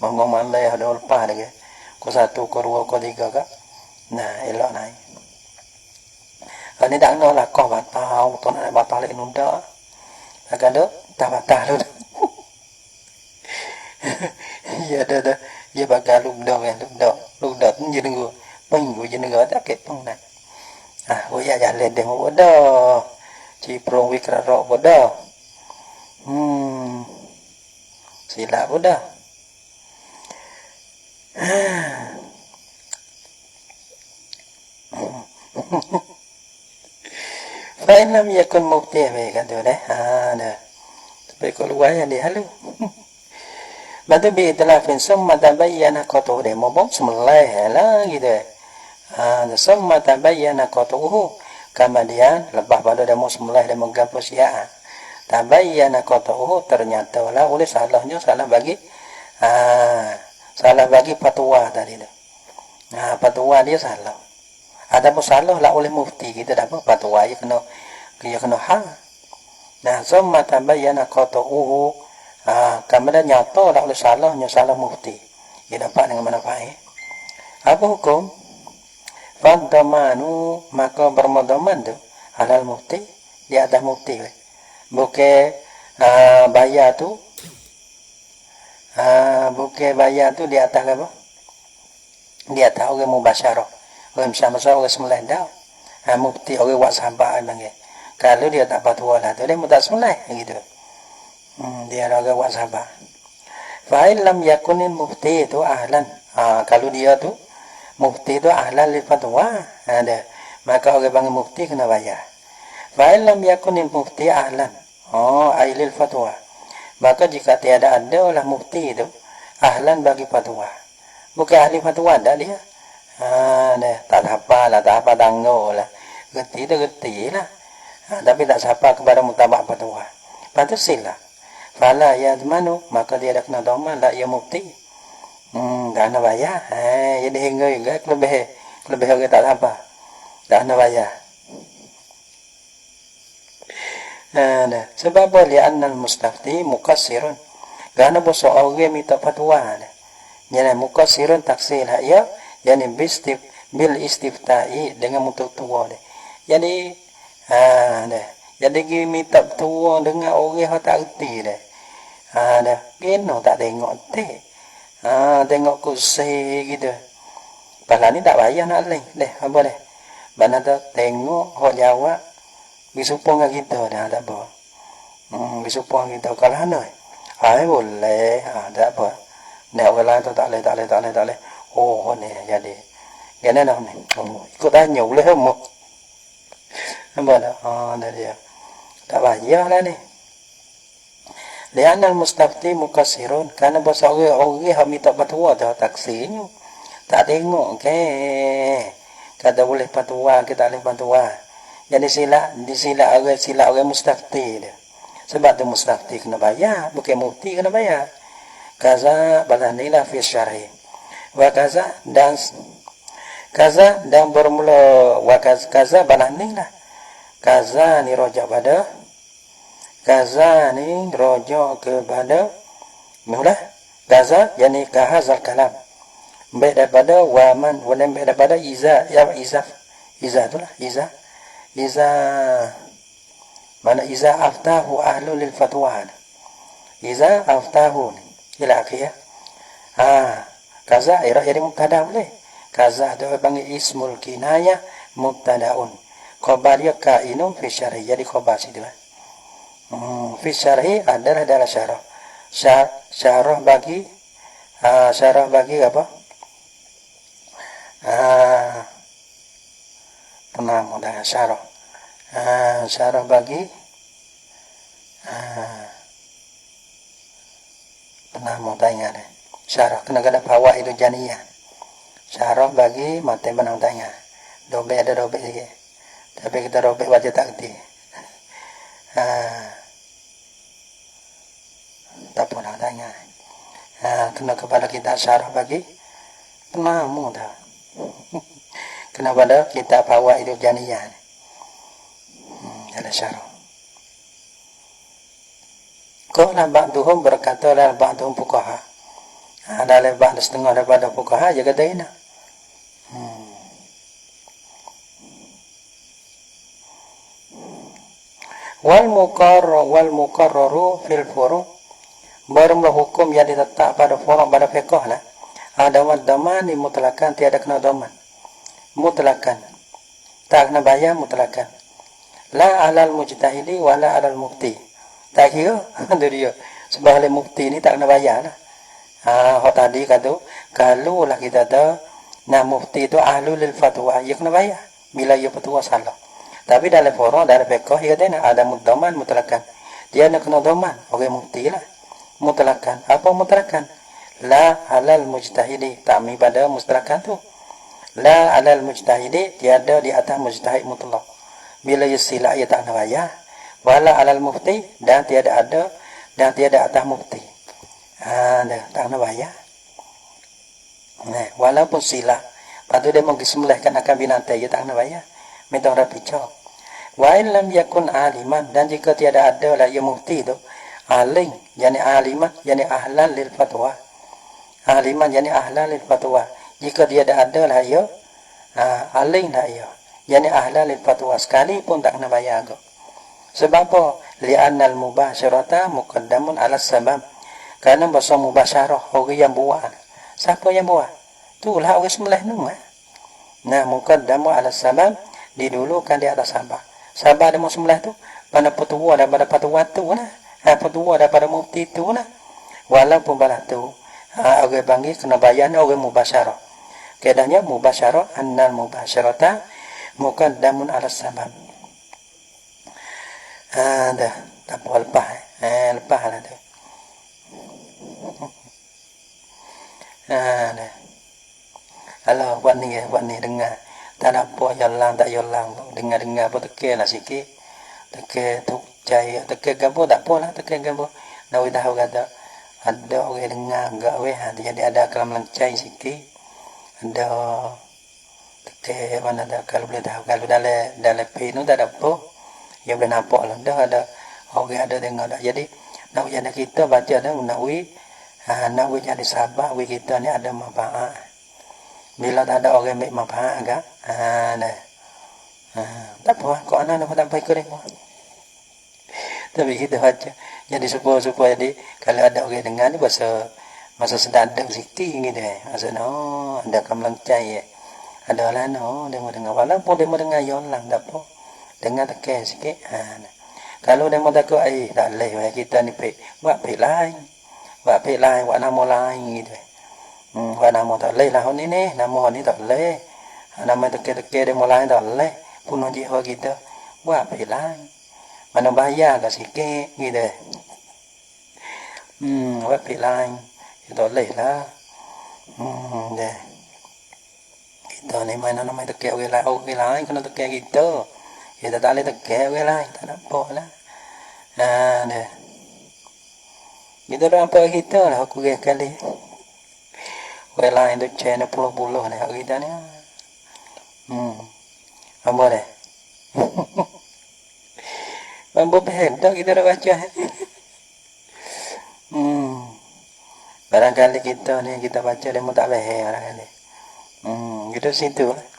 Mongong malai ada lepas lagi. Ko 1, ko 2, ko 3 kak. Nah, elok naik. Ini dak kena lah kau batau, tu nak batau lek nunda. Agak dak tak batau lu. Ya dah. Ya bakal lugdok kan, lugdok tu jadi gua. Penggu jadi gua tak ketong nak. Oh ya jalan demo bodoh. Ciprong wikra rok bodoh. Sila bodoh. Fa'in lam yakun mukti kan tu dah. Dah. Tapi kalau wayang dia halu. Batu bi itlafin summa tabayyana qatuhu demo bom semulai lah gitu. Summa tabayyana qatuhu kemudian lepas pada demo semulai demo gapus ya. Tabayyana qatuhu ternyata lah oleh salahnya salah bagi fatwa tadi tu. Fatwa dia salah. Ada pun salah lah oleh mufti kita dapat fatwa dia kena hal. Nah, summa tabayyana qatuhu kemudian nyata tak oleh salahnya salah mufti. Ia dapat dengan manfaat. Apa hukum? Fadamanu maka bermadaman tu halal mufti di atas mufti. Bukan bayar tu di atas apa? Di atas orang mubasyarah. Orang sama-sama orang semulai dah. Mufti orang buat sahabat bang. Kalau dia tak fatwa lah tu dia mudah semulai gitu. Dia raga buat sabar. Fa'il lam yakunin mufti itu ahlan. Kalau dia tu mufti itu ahlan li fatwa, ada. Maka orang panggil mufti kena bayar. Fa'il lam yakunin mufti ahlan. Ailil fatwa. Maka jika tiada ada lah mufti itu ahlan bagi fatwa. Bukan ahli fatwa dah dia. Tak apa tangguh lah. Geti lah. Tapi tak siapa kepada mutabak fatwa. Patut sila. Fala yadmanu maka dia dak kena doman la ya mufti. Dah nak bayar. Jadi hingga juga lebih orang tak apa. Dah nak bayar. Sebab boleh annal mustafti muqassirun. Kerana bosok orang minta fatwa. Jadi muqassirun taksir ya. Yani bil istiftai dengan mutua dia. Jadi Jadi minta tua dengan orang yang tak erti dah. Dah. Kena tak tengok teh. Tengok kursi gitu. Pasal ni tak bayar nak lain. Apa dah? Bana tu tengok, hok jawab. Bisupong dengan kita dah, tak apa. Bisupong kita kalau mana? Boleh. Tak apa. Nak orang lain tu tak boleh. Oh, ni jadi. Gana nak ni. Ikut tanya boleh semua. Nampak tak? Dah dia. Tak bayar lah ni. Lianal mustafti muqassirun. Kerana bahasa orang yang minta fatwa tu taksinya. Tak tengok ke. Kata boleh fatwa, kita boleh fatwa. Jadi sila orang mustafti dia. Sebab tu mustafti kena bayar. Bukan mufti kena bayar. Kaza balanilah fi syar'i. Wa kaza dan bermula wa kaza balanilah. Kaza ni rojak pada mula kaza yani kahazal kalam baik daripada waman wala baik daripada iza itulah iza mana iza aftahu ahlu lil fatwa iza aftahu ila akhir kaza jadi mubtada boleh kaza tu panggil ismul kinayah mubtadaun khabar dia kainun fi syar'i jadi khabar situ. Fi syar'i adalah dalam syarah. Syarah bagi apa? Pernah mudah syarah. Syarah bagi pernah mau tanya deh. Syarah kena ada fawaid janiyah. Syarah bagi mata menang tanya. Dobek ada dobek lagi. Tapi kita robek wajah tak kerti. Tak pun nak tanya. Kena kepada kita syarah bagi penamu dah. Kena pada kita bawa hidup janiyah. Ada syarah. Qala ba'duhum berkata dalam ba'duhum fuqaha. Ada ba'du setengah daripada fuqaha jaga daina. Wal muqarraru fil furu' baru hukum yang ditetap pada furu' pada fiqh lah. Ada wadaman mutlakan tiada kena daman. Mutlakan. Tak kena bayar mutlakan. La alal mujtahidi wala alal mufti. Tak kira dia. Sebab oleh mufti ni tak kena bayar lah. Tadi kata kalau lah kita ada nah mufti itu ahlul fatwa, ia kena bayar bila ia fatwa salah. Tapi dalam furu' dalam fiqh dia kata ada muddaman mutlakan. Dia nak kena daman orang mufti lah. Mutlakan. Apa mutlakan? La alal mujtahidi, takmi pada mutlakan tu. La alal mujtahidi, tiada di atas mujtahid mutlak. Bila ia silap ia tak kena bayar. Wala alal mufti, dan tiada atas mufti. Tak kena bayar. Nah, walaupun silap, lepas tu dia mau disembelihkan akan binatang, dia tak kena bayar. Minta orang picak. Wa in lam yakun aliman, dan jika tiada ada lah ia mufti tu, alim, yani aliman, yani ahlan lil fatwa. Aliman, yani ahlan lil fatwa. Jika tiada ada lah ia, alim lah ia, yani ahlan lil fatwa. Sekali pun tak kena bayar tu. Sebab apa? Li'annal mubasyarata muqaddamun ala sabab. Kerana bahasa mubasyarah, orang yang buat. Siapa yang buat? Itulah orang sembelih tu. Nah, muqaddamun ala sabab, didulukan di atas sabab. Sabab dia mau sembelih tu, pada petua daripada fatwa tu lah. Petua daripada mufti tu lah. Walaupun balas tu, orang panggil kena bayar ni orang mubasyarah. Keadaannya mubasyarah, annal mubasyarata muqaddamun ala sabab. Dah, tak apa lepas. Lepas lah tu. Dah. Alah, buat ni dengar. Tak ada apa, yalang tak yalang. Dengar-dengar apa tekir lah sikit. Tekir tu, cahaya. Tekir gabur tak apa lah, tekir gabur. Nak tahu kata, ada orang dengar agak weh. Jadi ada kelam lancai sikit. Ada tekir mana dah, kalau boleh tahu. Kalau dalam pay tu tak ada apa. Yang boleh nampak lah. Dah ada orang ada dengar dah. Jadi nak jadi kita baca dah nak jadi sahabat kita ni ada manfaat. Bila tak ada orang ambil manfaat agak dah. Tak apa kau anak nak tak baik kau. Tapi kita baca. Jadi supaya jadi kalau ada orang dengar ni masa sedadak sikit gitu masa ada kamlang cai ada lah dia mau dengar walaupun dia mau dengar yolang tak apa. Dengar tekir sikit. Kalau dia mau takut tak boleh kita ni buat pek lain. Buat nama lain gitu. Buat nama tak boleh lah ni nama ni tak boleh. Nama tekir dia mau lain tak boleh. Punuh jiwa kita. Buat pek lain. Mana bayar lah sikit gitu. Buat pek lain. Tak boleh lah. Dah. Kita ni mana nama tekir orang lain kena tekir kita. Kita tak boleh tekir orang lain. Tak ada apa lah. Dah. Kita dah apa kita lah. Aku kali. Orang lain tu channel puluh-puluh lah. Kita ni. Apa dah? Mampu behendak kita dah baca. Barangkali kita ni kita baca dia pun tak leher barangkali. Kita situ lah.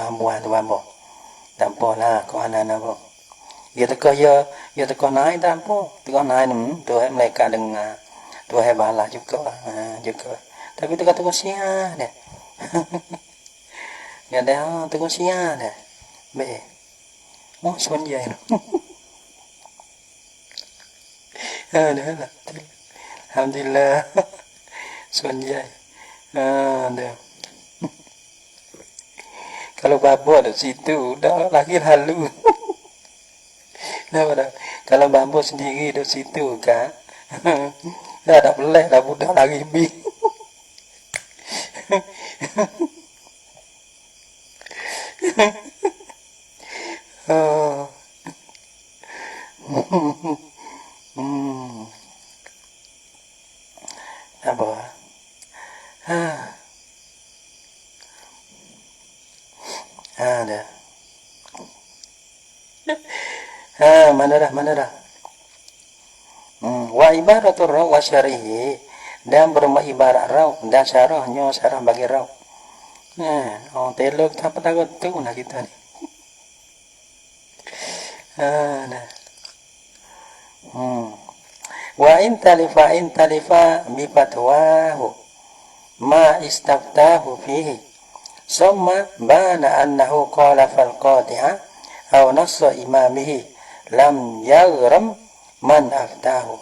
Buah tu apa? Tak apa lah, kau anak-anak apa. Dia teka naik tak apa. Teka naik tu mereka dengar. Tu balas juga. Juga. Tapi teka siang dia. Dia dah teka siang dia. Baik. Mau sunjai. Alhamdulillah. Sunjai. Dah. Kalau bambu ada situ, dah lagi lalu. Dah. Kalau bambu sendiri ada situ kan, dah tak boleh dah budak lagi bi. Apa? Ada. Mana dah. Wa ibaratur raw wa syarihi, dan berma ibarat raw dan syarahnya syarah bagi raw. Telok apa takut tu nak kita ni. Nah. Wa in talifa bi fatwahu ma istaftahu fihi summa bana annahu qala fal qati'a aw nassa imamihi lam yaghram man aftahu.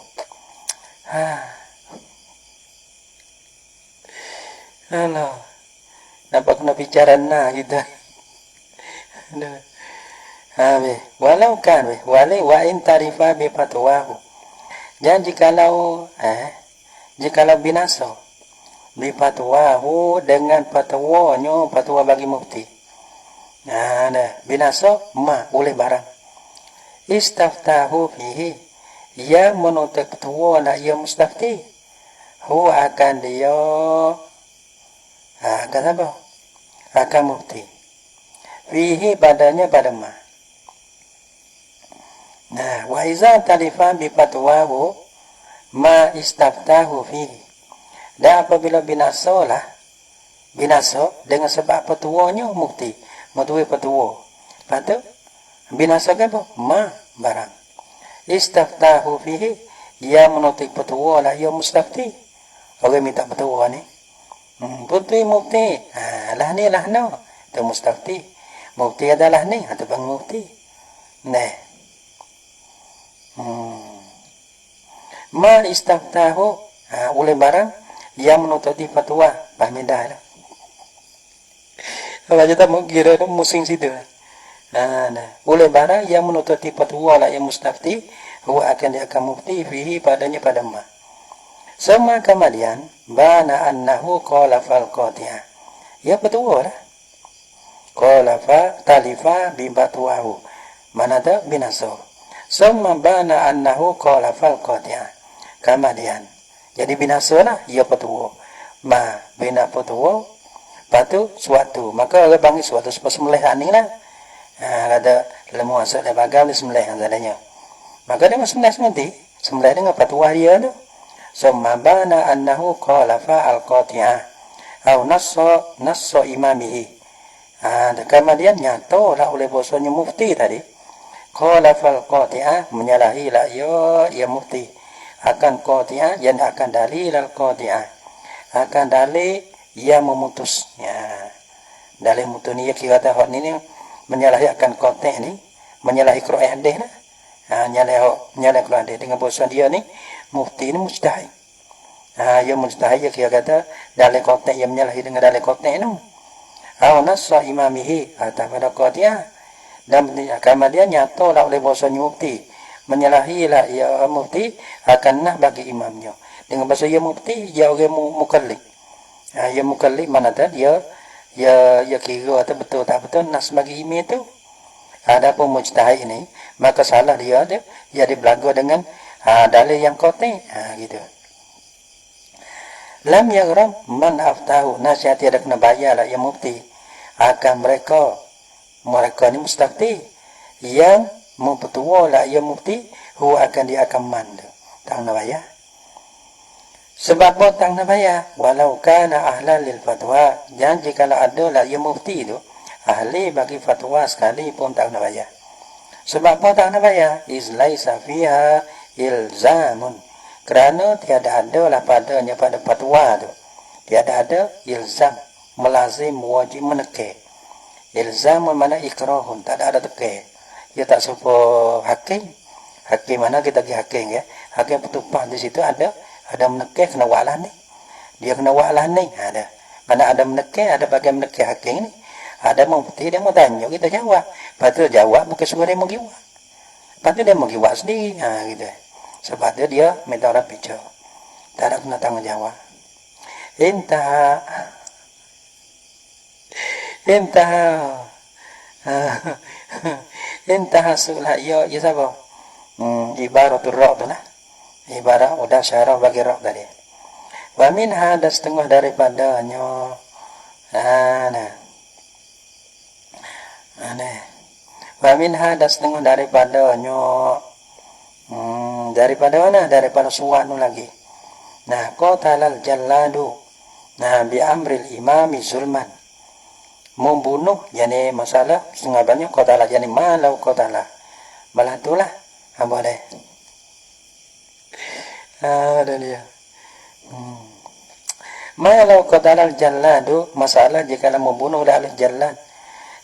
Alah, nampak kena bicara kita. Walau kan wa in tarifa bi fatwahu, dan jikalau binasa bi fatwahu dengan fatwanya, fatwa bagi mufti. Binasa oleh barang istaftahu fihi, ia menuntut fatwa nak ia mustafti, akan dia akan apa? Akan mufti fihi padanya pada ma. Wa iza talifa bi fatwahu ma istaftahu fihi, dan apabila binasa dengan sebab fatwanya mufti fatwa, patut binasa kan apa? Ma barang istaftahu fihi, ia menuntut fatwa lah ia mustafti, orang minta fatwa ni putih mufti, lah ni lah no tu mustafti, mufti adalah ni atau bang mufti. Ma istaftahu, oleh barang yang menututi fatwa, pahamidah lah. Kalau kita mau kira tu musing situ. Oleh barang yang menututi fatwa lah yang mustafti, akan dia akan mufti fihi padanya pada ma. Sama kemudian bana annahu qala fal qati'a, ya fatwa lah. Qala fa talifa bi fatwahu, mana tu binasa. Sama bana annahu qala fal qati'a, kemudian jadi binasa lah ia fatwa. Bina fatwa patu suatu, maka orang panggil suatu sembelih ni lah. Ada lemu asal dia bagal sembelih adanya, maka dia sembelih nanti sembelih dengan fatwa dia tu. Summa bana annahu qala fa al qati'ah au nassa imamihi. Kemudian nyata lah oleh bosnya mufti tadi, qala fal qati'ah, menyalahi lah ya mufti akan qati'ah, yang akan dalil al qati'ah, akan dalil yang memutus. Dalil mutus ni kira tahun ni menyalahi akan qati' ni, menyalahi Quran hadis lah. Nyalahi Quran hadis dengan bosnya dia ni mufti ni mujtahid. Ya mujtahid, ya kira kata dalil qati' yang menyalahi dengan dalil qati' tu. Au nassa imamihi, atau pada qati'ah, dan kemudian nyata lah oleh bahasa mufti menyalahi lah ya mufti akan nah bagi imamnya dengan bahasa ya mufti ya orang mukallid. Ya mukallid mana tadi ya kira atau betul tak betul nas bagi imam itu. Adapun mujtahid ini maka salah dia dibelaga dengan dalil yang qati', gitu. Lam yaghram man aftahu, nasihat tidak kena bayar lah yang mufti akan mereka ni mustafti yang mempetua lah yang mufti akan dia akan mandu tak nak bayar. Sebab tak nak bayar walau kana ahlan lil fatwa, dan jika ada lah yang mufti tu ahli bagi fatwa sekalipun tak nak bayar. Sebab tak nak bayar is laisa fiha ilzamun, kerana tiada ada lah padanya pada fatwa tu, tiada ada ilzam melazim wajib menekeh. Ilzam mana ikrahun, tak ada tekeh. Dia tak serupa hakim mana kita pergi hakim ya, hakim petupah di situ ada menekeh kena wa'lah ni, dia kena wa'lah ni, ada mana ada menekeh, ada bagian menekeh hakim ni, ada mufti dia mau tanya kita jawab, lepas tu jawab bukan semua dia mau jawab, lepas tu dia mau jawab sendiri, gitu. Sebab dia minta orang bicara, tak ada kena tanggungjawab. Intah sulah ya siapa? Ibaratul ra' tu lah. Ibarat udah syarah bagi ra' tadi. Wa minha dan setengah daripadanya. Nah. Wa minha dan setengah daripadanya. Daripada mana? Daripada suatu lagi. Nah, qatalal jalladu. Nah, bi amril imami zulman. Membunuh, yani masalah setengah banyak qatala, yani malau qatala. Malah itulah, boleh. Ada dia. Malau qatalal jalladu, masalah jika membunuh oleh jallad.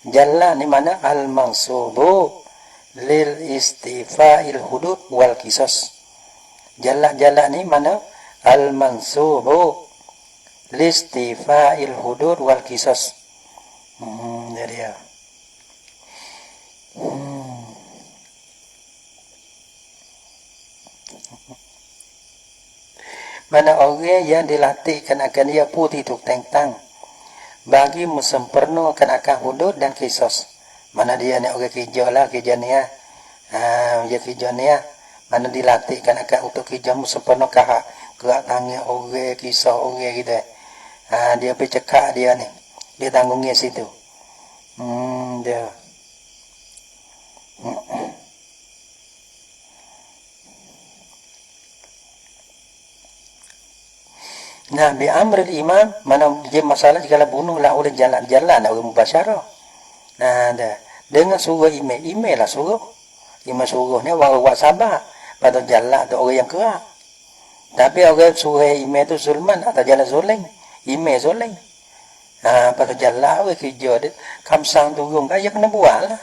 Jallad ni mana? Al-mansubu lil istifa'il hudud wal qisas. Jallad ni mana? Al-mansubu lil istifa'il hudud wal qisas. Jadi ya. Mana orang yang dilatihkan akan dia putih tuk tentang bagi mesempurnakan akan hudud dan kisos. Mana dia ni orang kerja lah, kerja ni ya. Dia kerja ni ya. Mana dilatihkan akan untuk kerja mesempurna kahak gerak tangan orang, kisah orang gitu. Dia pergi cekak dia ni. Dia tanggungnya situ. Dia. Nah, bi amril imam, mana dia masalah jika bunuhlah oleh jalan-jalan orang mubasyarah. Nah, dengan suruh email lah suruh. Email suruh ni orang sabar pada jalan tu orang yang kerak. Tapi orang suruh email tu zulman atau jalan zoling. Email zoling. Pada jalan orang kerja dia kamsang turun kan dia kena buat lah.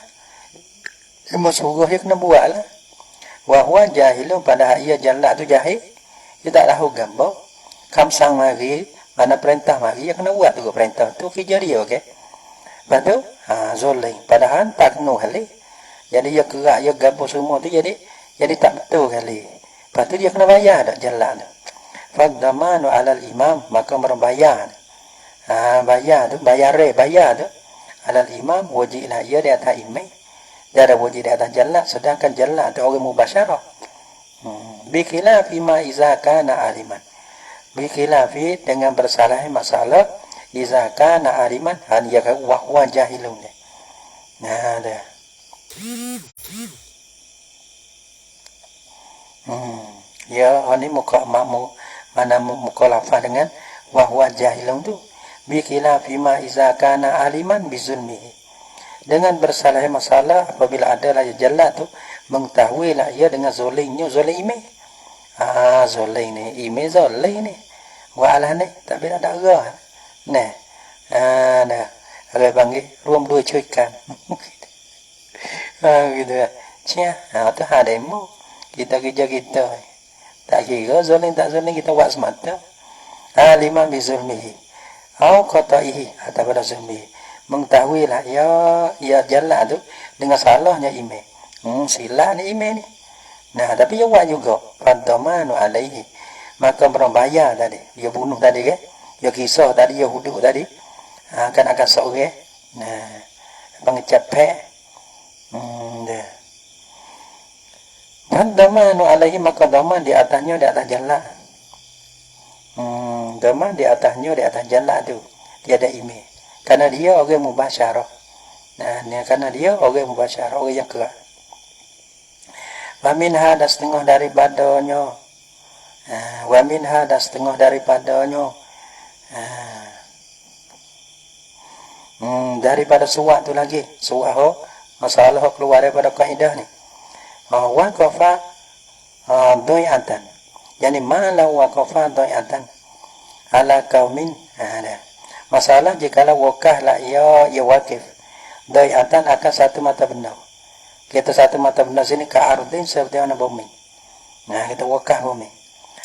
Email suruh dia kena buat lah. Wahwa jahilun pada ia jalan tu jahil. Dia tak tahu gambar. Kamsang mari, mana perintah mari, dia kena buat tu perintah tu kerja dia, okey. Lepas tu, zoling. Padahal tak kena kali. Jadi dia kerak, dia gabung semua tu, jadi tak betul kali. Lepas tu dia kena bayar tak jalan tu. Faqdamanu alal imam, maka membayar. Bayar tu, bayar tu. Alal imam, wajib lah ia di atas imam. Dia ada wajib di atas jalan, sedangkan jalan tu orang mubasyarah. Bikhilaf ima izakana aliman. Bikhilafi dengan bersalah masalah iza kana ariman han yaka wahwa jahilun. Nah ada. Ya ini muka makmu mana mukhalafah dengan wahwa jahilun tu. Bikhilafi ma iza kana aliman bizulmihi. Dengan bersalah masalah apabila adalah jalan tu mengetahui lah ia dengan zolimnya zolim. Zoling ni, ime zoling ni. Walah ni, tapi tak ada arah. Nah. Orang panggil ruam dua cuikan. Gitu lah. Cia, tu hademu. Kita kerja kita. Tak kira zoling tak zoling kita buat semata. Lima bizulmihi. Au qata'ihi atau pada zulmihi. Mengetahui lah ya jalan tu dengan salahnya ime. Silap ni ime ni. Nah, tapi dia buat juga. Fadamanu alaihi. Maka berbayar tadi. Dia bunuh tadi kan. Dia kisah tadi. Dia huduk tadi. Akan seorang. Nah. Pengecapek. Dia. Fadamanu alaihi. Maka daman di atasnya di atas jalan. Daman di atasnya di atas jalan tu. Tiada ime. Karena dia orang mubasyarah. Nah, karena dia orang mubasyarah. Orang yang kerak. Wa minha dan setengah daripadanya. Wa minha dan setengah daripadanya. Daripada suat tu lagi. Suat masalah keluar daripada kaedah ni. Waqafa doyatan. Yani mala waqafa doyatan. Ala kaumin. Masalah jikalau wakah lah ia waqif. Doyatan akan satu mata benar. Kita satu mata benda sini ke ardin seperti mana bumi. Nah, kita wakah bumi.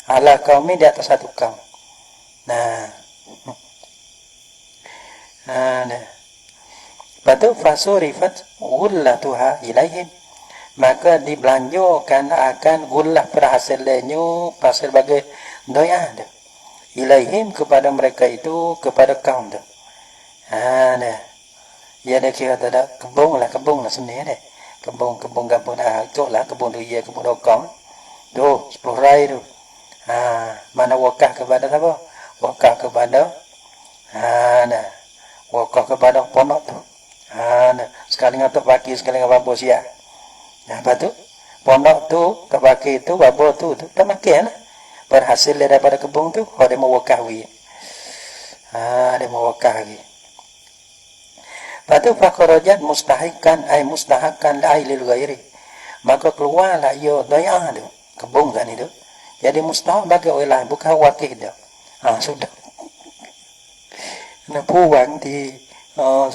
Ala kaum di atas satu kaum. Nah. Lepas tu fasurifat gullatuha ilaihim. Maka dibelanjakan akan gullah perhasilnya pasal bagi doa tu. Ilaihim kepada mereka itu, kepada kaum tu. Ya dia kira tak ada kebun lah sendiri deh. Kebun dah cok lah kebun tu kebun dokong tu 10 rai tu mana wakah kepada siapa wakaf kepada nah wakaf kepada pondok tu. Nah sekali ngatuk pagi sekali ngapa siap. Nah apa tu pondok tu tak pakai tu babo tu tak makan lah. Berhasil daripada kebun tu ada mau wakawi. Ada mau wakawi. Patu fakorojat mustahikan ay mustahakan la lil ghairi. Maka keluarlah ia daya tu kebun kan itu. Jadi mustahak bagi orang lain bukan wakil dah. Sudah. Nak puang di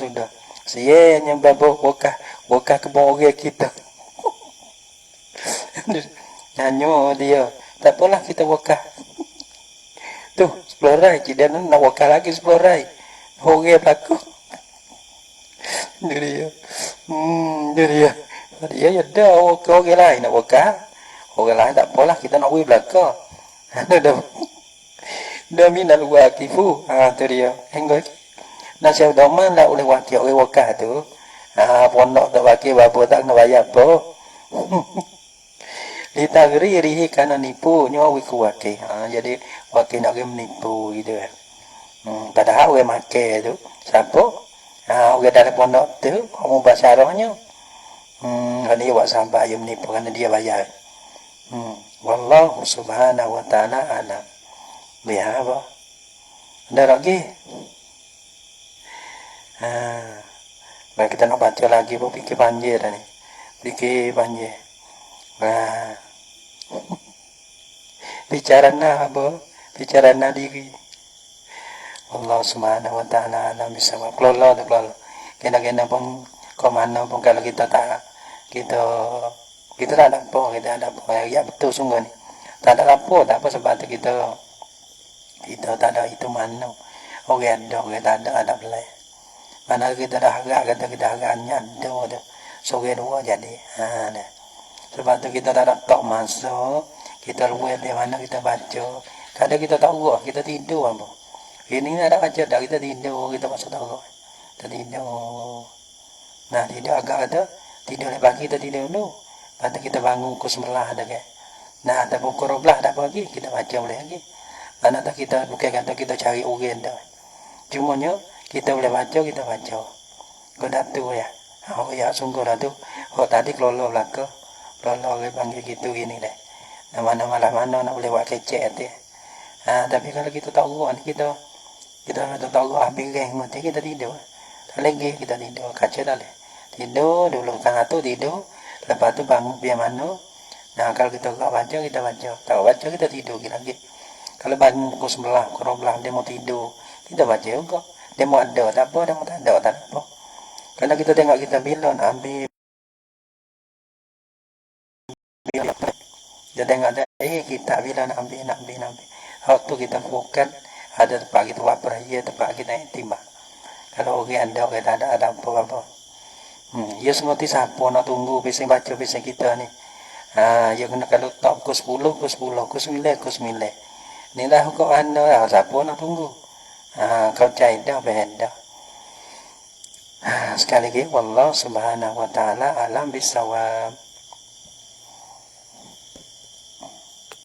sudah. Saya yang babo wakah kebun orang kita. Nyanyo dia. Tak apalah kita wakah. Tu 10 rai dan nak wakah lagi 10 rai. Orang berlaku. Dia. Dia. Dia ada orang lain nak wakah. Orang lain tak apalah kita nak wui belaka. Dah minat wakifu. Tu dia. Hingga nasi doman lah oleh wakil oleh wakah tu. Pondok tak wakil apa tak nak bayar apa. Ditagri rihi kana nipu nyawa wiku wakil. Jadi wakil nak menipu gitu. Padahal we make tu. Siapa? Orang dalam pondok tu orang bahasa Arabnya. Kan dia buat sampai dia menipu kerana dia bayar. Wallahu subhanahu wa ta'ala alam. Biar apa? Ada lagi? Baik kita nak baca lagi pun fikir panjir dah ni. Fikir panjir. Bicara na apa? Bicara na diri. Allah subhanahu wa ta'ala alam bisawab. Kelola tu kelola. Kena-kena pun ke mana pun kalau kita tak kita tak ada apa, kita ada apa. Ya betul sungguh ni. Tak ada apa sebab tu kita tak ada itu mana. Orang ada, orang tak ada belai. Mana kita dah harap, kata kita harapnya ada tu. Sore dua jadi. Dah. Sebab tu kita tak ada tak masuk. Kita luar di mana kita baca. Kadang kita tak urut, kita tidur apa. Ini ada baca dah kita tidur, kita masuk tahu. Kita tidur. Nah, tidur agak ada. Tidur pagi kita tidur dulu. Lepas kita bangun pukul 9 ada ke. Nah, ada pukul 12 ada pagi kita baca boleh lagi. Mana tak kita bukan kata kita cari urin dah. Cumanya kita boleh baca, kita baca. Kau dah tu ya. Ya sungguh dah tu. Tadi kelola belaka. Kelola orang panggil gitu gini deh. Mana mana nak boleh buat kecek tu. Tapi kalau kita tahu kita tahu habis geng mati kita tidur. Tak lagi kita tidur kaca dah leh. Tidur dulu tengah tu tidur. Lepas tu bangun biar mana. Nah kalau kita tak baca kita baca. Tak baca kita tidur lagi. Kalau bangun pukul 9, pukul 12 dia mau tidur. Kita baca juga. Dia mau ada tak apa, dia mau tak ada tak apa. Karena kita tengok kita bila nak ambil. Dia tengok ada kita bila nak ambil. Waktu kita fokus ada tempat kita buat peraya, tempat kita intimah. Kalau orang ada, orang tak ada apa-apa. Ya seperti siapa nak tunggu bising baca bising kita ni. Ya kena kalau tak pukul 10, pukul 9. Ni dah kau anda siapa nak tunggu. Kau cai dah benda. Sekali lagi wallahu subhanahu wa ta'ala alam bisawab.